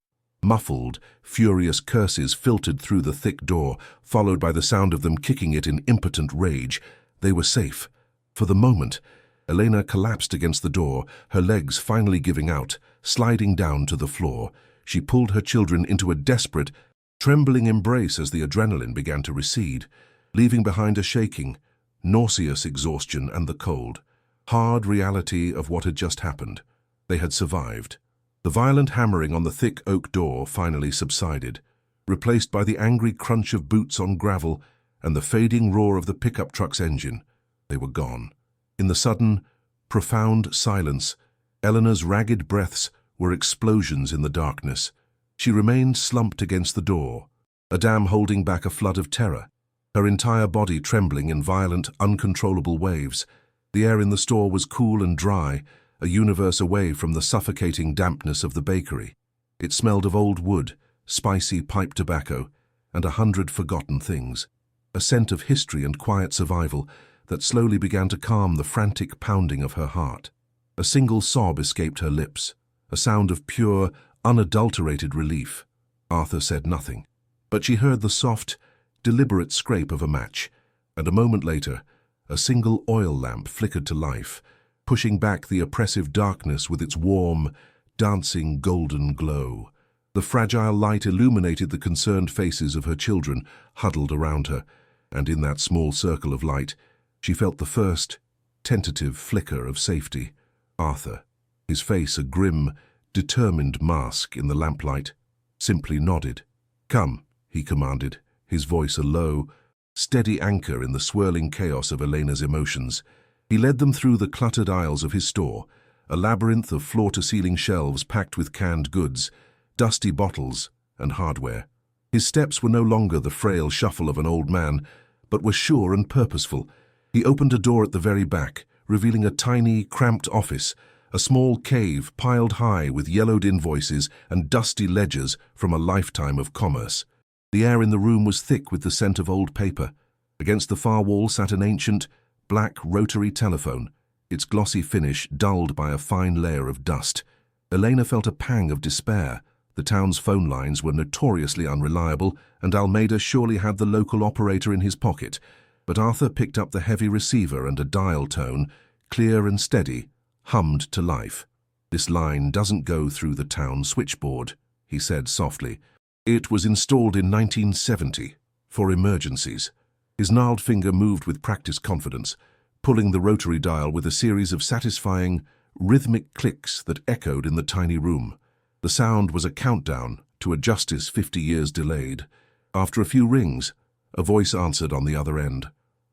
Muffled, furious curses filtered through the thick door, followed by the sound of them kicking it in impotent rage. They were safe. For the moment, Elena collapsed against the door, her legs finally giving out, sliding down to the floor. She pulled her children into a desperate, trembling embrace as the adrenaline began to recede, leaving behind a shaking, nauseous exhaustion and the cold, hard reality of what had just happened. They had survived. The violent hammering on the thick oak door finally subsided, replaced by the angry crunch of boots on gravel and the fading roar of the pickup truck's engine. They were gone. In the sudden, profound silence, Eleanor's ragged breaths were explosions in the darkness. She remained slumped against the door, a dam holding back a flood of terror, her entire body trembling in violent, uncontrollable waves. The air in the store was cool and dry, a universe away from the suffocating dampness of the bakery. It smelled of old wood, spicy pipe tobacco, and 100 forgotten things. A scent of history and quiet survival that slowly began to calm the frantic pounding of her heart. A single sob escaped her lips, a sound of pure, unadulterated relief. Arthur said nothing, but she heard the soft, deliberate scrape of a match, and a moment later, a single oil lamp flickered to life, pushing back the oppressive darkness with its warm, dancing golden glow. The fragile light illuminated the concerned faces of her children huddled around her, and in that small circle of light, she felt the first, tentative flicker of safety. Arthur, his face a grim, determined mask in the lamplight, simply nodded. "Come," he commanded, his voice a low, steady anchor in the swirling chaos of Elena's emotions. He led them through the cluttered aisles of his store, a labyrinth of floor-to-ceiling shelves packed with canned goods, dusty bottles, and hardware. His steps were no longer the frail shuffle of an old man, but were sure and purposeful. He opened a door at the very back, revealing a tiny, cramped office, a small cave piled high with yellowed invoices and dusty ledgers from a lifetime of commerce. The air in the room was thick with the scent of old paper. Against the far wall sat an ancient, black rotary telephone, its glossy finish dulled by a fine layer of dust. Elena felt a pang of despair. The town's phone lines were notoriously unreliable, and Almeida surely had the local operator in his pocket. But Arthur picked up the heavy receiver, and a dial tone, clear and steady, hummed to life. "This line doesn't go through the town switchboard," he said softly. "It was installed in 1970, for emergencies." His gnarled finger moved with practiced confidence, pulling the rotary dial with a series of satisfying, rhythmic clicks that echoed in the tiny room. The sound was a countdown to a justice 50 years delayed. After a few rings, a voice answered on the other end.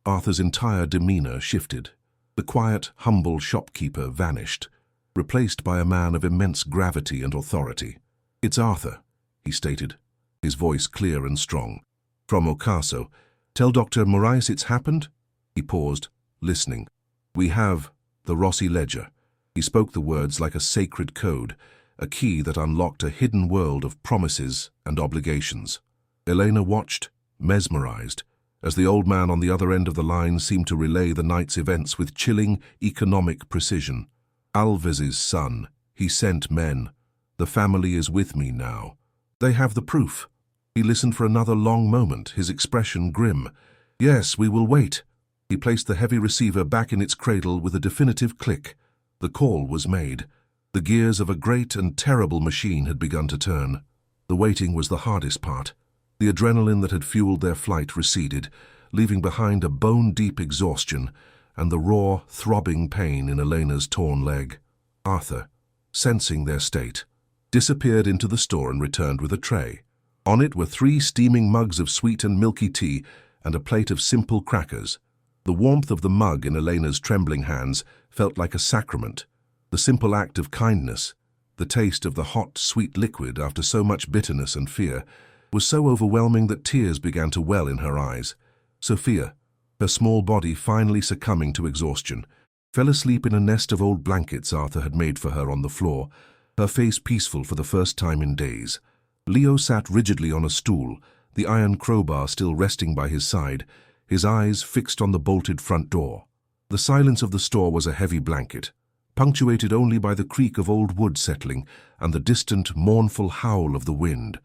Arthur's entire demeanor shifted. The quiet, humble shopkeeper vanished, replaced by a man of immense gravity and authority. "It's Arthur," he stated, his voice clear and strong. "From Ocaso. Tell Dr. Moraes it's happened?" He paused, listening. "We have the Rossi ledger." He spoke the words like a sacred code, a key that unlocked a hidden world of promises and obligations. Elena watched, mesmerized, as the old man on the other end of the line seemed to relay the night's events with chilling, economic precision. "Alves's son. He sent men. The family is with me now. They have the proof." He listened for another long moment, his expression grim. "Yes, we will wait." He placed the heavy receiver back in its cradle with a definitive click. The call was made. The gears of a great and terrible machine had begun to turn. The waiting was the hardest part. The adrenaline that had fueled their flight receded, leaving behind a bone-deep exhaustion and the raw, throbbing pain in Elena's torn leg. Arthur, sensing their state, disappeared into the store and returned with a tray. On it were 3 steaming mugs of sweet and milky tea and a plate of simple crackers. The warmth of the mug in Elena's trembling hands felt like a sacrament. The simple act of kindness, the taste of the hot, sweet liquid after so much bitterness and fear, was so overwhelming that tears began to well in her eyes. Sophia, her small body finally succumbing to exhaustion, fell asleep in a nest of old blankets Arthur had made for her on the floor, her face peaceful for the first time in days. Leo sat rigidly on a stool, the iron crowbar still resting by his side, his eyes fixed on the bolted front door. The silence of the store was a heavy blanket, punctuated only by the creak of old wood settling and the distant, mournful howl of the wind.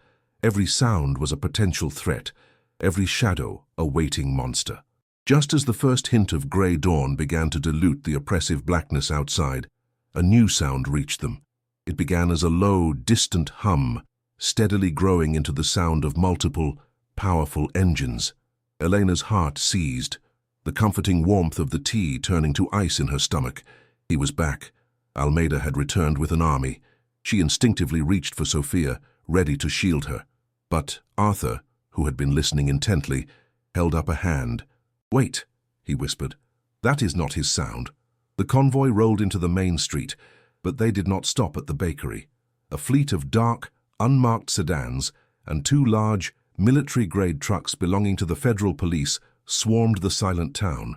Every sound was a potential threat, every shadow a waiting monster. Just as the first hint of grey dawn began to dilute the oppressive blackness outside, a new sound reached them. It began as a low, distant hum, steadily growing into the sound of multiple, powerful engines. Elena's heart seized, the comforting warmth of the tea turning to ice in her stomach. He was back. Almeida had returned with an army. She instinctively reached for Sophia, ready to shield her. But Arthur, who had been listening intently, held up a hand. "Wait," he whispered. "That is not his sound." The convoy rolled into the main street, but they did not stop at the bakery. A fleet of dark, unmarked sedans and 2 large, military-grade trucks belonging to the federal police swarmed the silent town.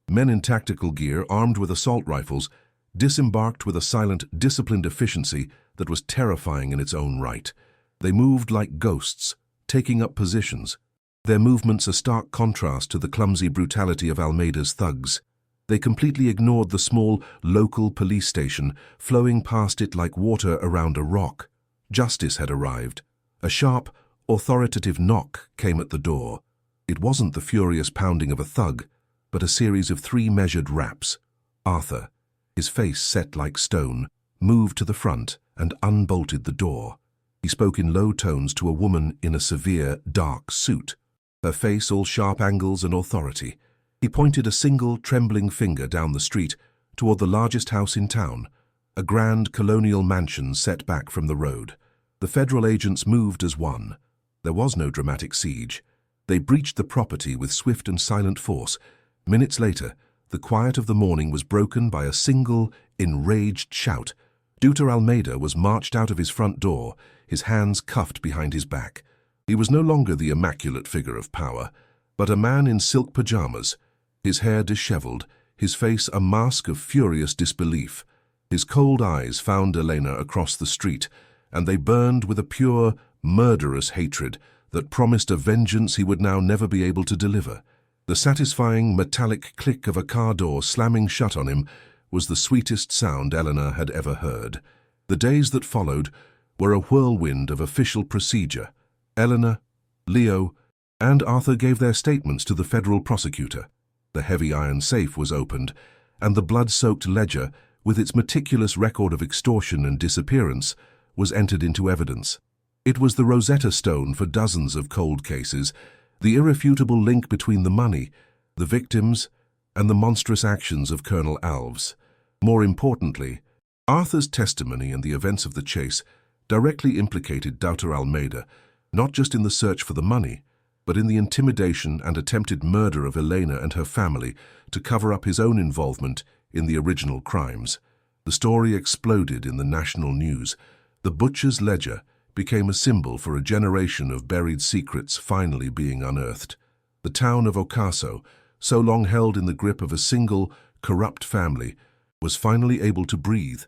Men in tactical gear, armed with assault rifles, disembarked with a silent, disciplined efficiency that was terrifying in its own right. They moved like ghosts, taking up positions, their movements a stark contrast to the clumsy brutality of Almeida's thugs. They completely ignored the small, local police station, flowing past it like water around a rock. Justice had arrived. A sharp, authoritative knock came at the door. It wasn't the furious pounding of a thug, but a series of 3 measured raps. Arthur, his face set like stone, moved to the front and unbolted the door. He spoke in low tones to a woman in a severe, dark suit, her face all sharp angles and authority. He pointed a single, trembling finger down the street toward the largest house in town, a grand colonial mansion set back from the road. The federal agents moved as one. There was no dramatic siege. They breached the property with swift and silent force. Minutes later, the quiet of the morning was broken by a single, enraged shout. Dr. Almeida was marched out of his front door, his hands cuffed behind his back. He was no longer the immaculate figure of power, but a man in silk pajamas, his hair disheveled, his face a mask of furious disbelief. His cold eyes found Elena across the street, and they burned with a pure, murderous hatred that promised a vengeance he would now never be able to deliver. The satisfying metallic click of a car door slamming shut on him was the sweetest sound Eleanor had ever heard. The days that followed were a whirlwind of official procedure. Eleanor, Leo, and Arthur gave their statements to the federal prosecutor. The heavy iron safe was opened, and the blood-soaked ledger, with its meticulous record of extortion and disappearance, was entered into evidence. It was the Rosetta Stone for dozens of cold cases, the irrefutable link between the money, the victims, and the monstrous actions of Colonel Alves. More importantly, Arthur's testimony and the events of the chase directly implicated Dr. Almeida, not just in the search for the money, but in the intimidation and attempted murder of Elena and her family to cover up his own involvement in the original crimes. The story exploded in the national news. The butcher's ledger became a symbol for a generation of buried secrets finally being unearthed. The town of Ocaso, so long held in the grip of a single, corrupt family, was finally able to breathe.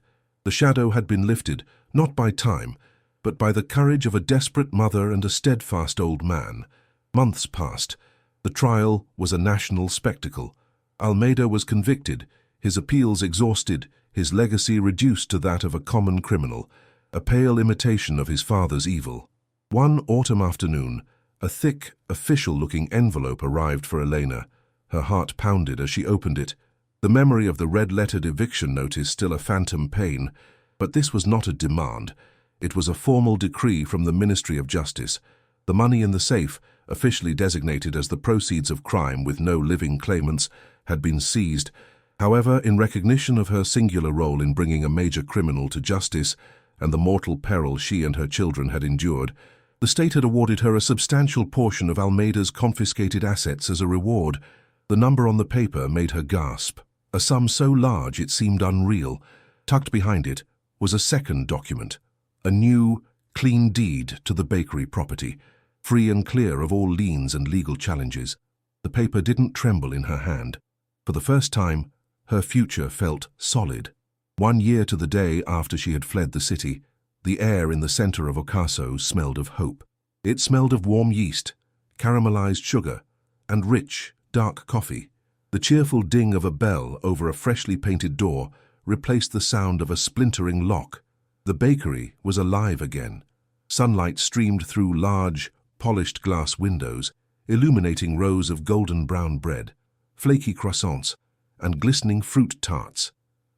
The shadow had been lifted, not by time, but by the courage of a desperate mother and a steadfast old man. Months passed. The trial was a national spectacle. Almeida was convicted, his appeals exhausted, his legacy reduced to that of a common criminal, a pale imitation of his father's evil. One autumn afternoon, a thick, official-looking envelope arrived for Elena. Her heart pounded as she opened it. The memory of the red-lettered eviction notice still a phantom pain, but this was not a demand. It was a formal decree from the Ministry of Justice. The money in the safe, officially designated as the proceeds of crime with no living claimants, had been seized. However, in recognition of her singular role in bringing a major criminal to justice and the mortal peril she and her children had endured, the state had awarded her a substantial portion of Almeida's confiscated assets as a reward. The number on the paper made her gasp, a sum so large it seemed unreal. Tucked behind it was a second document, a new, clean deed to the bakery property, free and clear of all liens and legal challenges. The paper didn't tremble in her hand. For the first time, her future felt solid. 1 year to the day after she had fled the city, the air in the center of Ocaso smelled of hope. It smelled of warm yeast, caramelized sugar, and rich, dark coffee. The cheerful ding of a bell over a freshly painted door replaced the sound of a splintering lock. The bakery was alive again. Sunlight streamed through large, polished glass windows, illuminating rows of golden brown bread, flaky croissants, and glistening fruit tarts.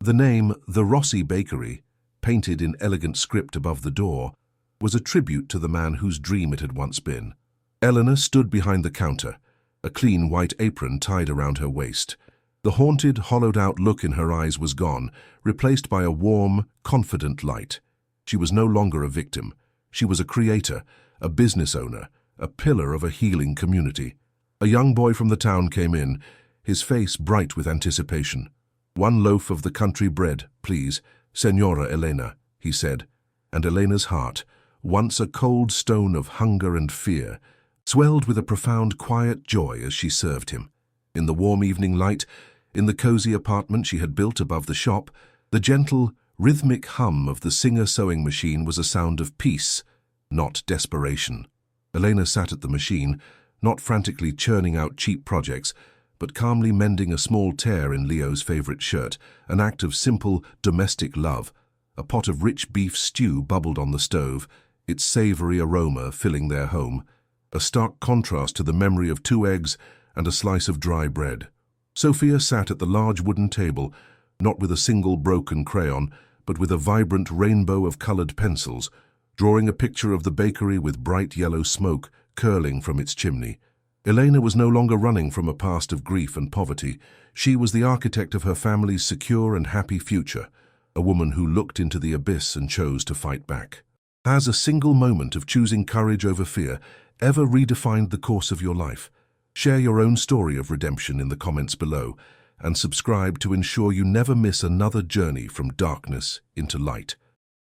The name, The Rossi Bakery, painted in elegant script above the door, was a tribute to the man whose dream it had once been. Eleanor stood behind the counter, a clean white apron tied around her waist. The haunted, hollowed-out look in her eyes was gone, replaced by a warm, confident light. She was no longer a victim. She was a creator, a business owner, a pillar of a healing community. A young boy from the town came in, his face bright with anticipation. "1 loaf of the country bread, please, Senora Elena," he said, and Elena's heart, once a cold stone of hunger and fear, swelled with a profound, quiet joy as she served him. In the warm evening light, in the cozy apartment she had built above the shop, the gentle, rhythmic hum of the Singer sewing machine was a sound of peace, not desperation. Elena sat at the machine, not frantically churning out cheap projects, but calmly mending a small tear in Leo's favorite shirt, an act of simple, domestic love. A pot of rich beef stew bubbled on the stove, its savory aroma filling their home, a stark contrast to the memory of 2 eggs and a slice of dry bread. Sophia sat at the large wooden table, not with a single broken crayon, but with a vibrant rainbow of colored pencils, drawing a picture of the bakery with bright yellow smoke curling from its chimney. Elena was no longer running from a past of grief and poverty. She was the architect of her family's secure and happy future, a woman who looked into the abyss and chose to fight back. Has a single moment of choosing courage over fear ever redefined the course of your life? Share your own story of redemption in the comments below, and subscribe to ensure you never miss another journey from darkness into light.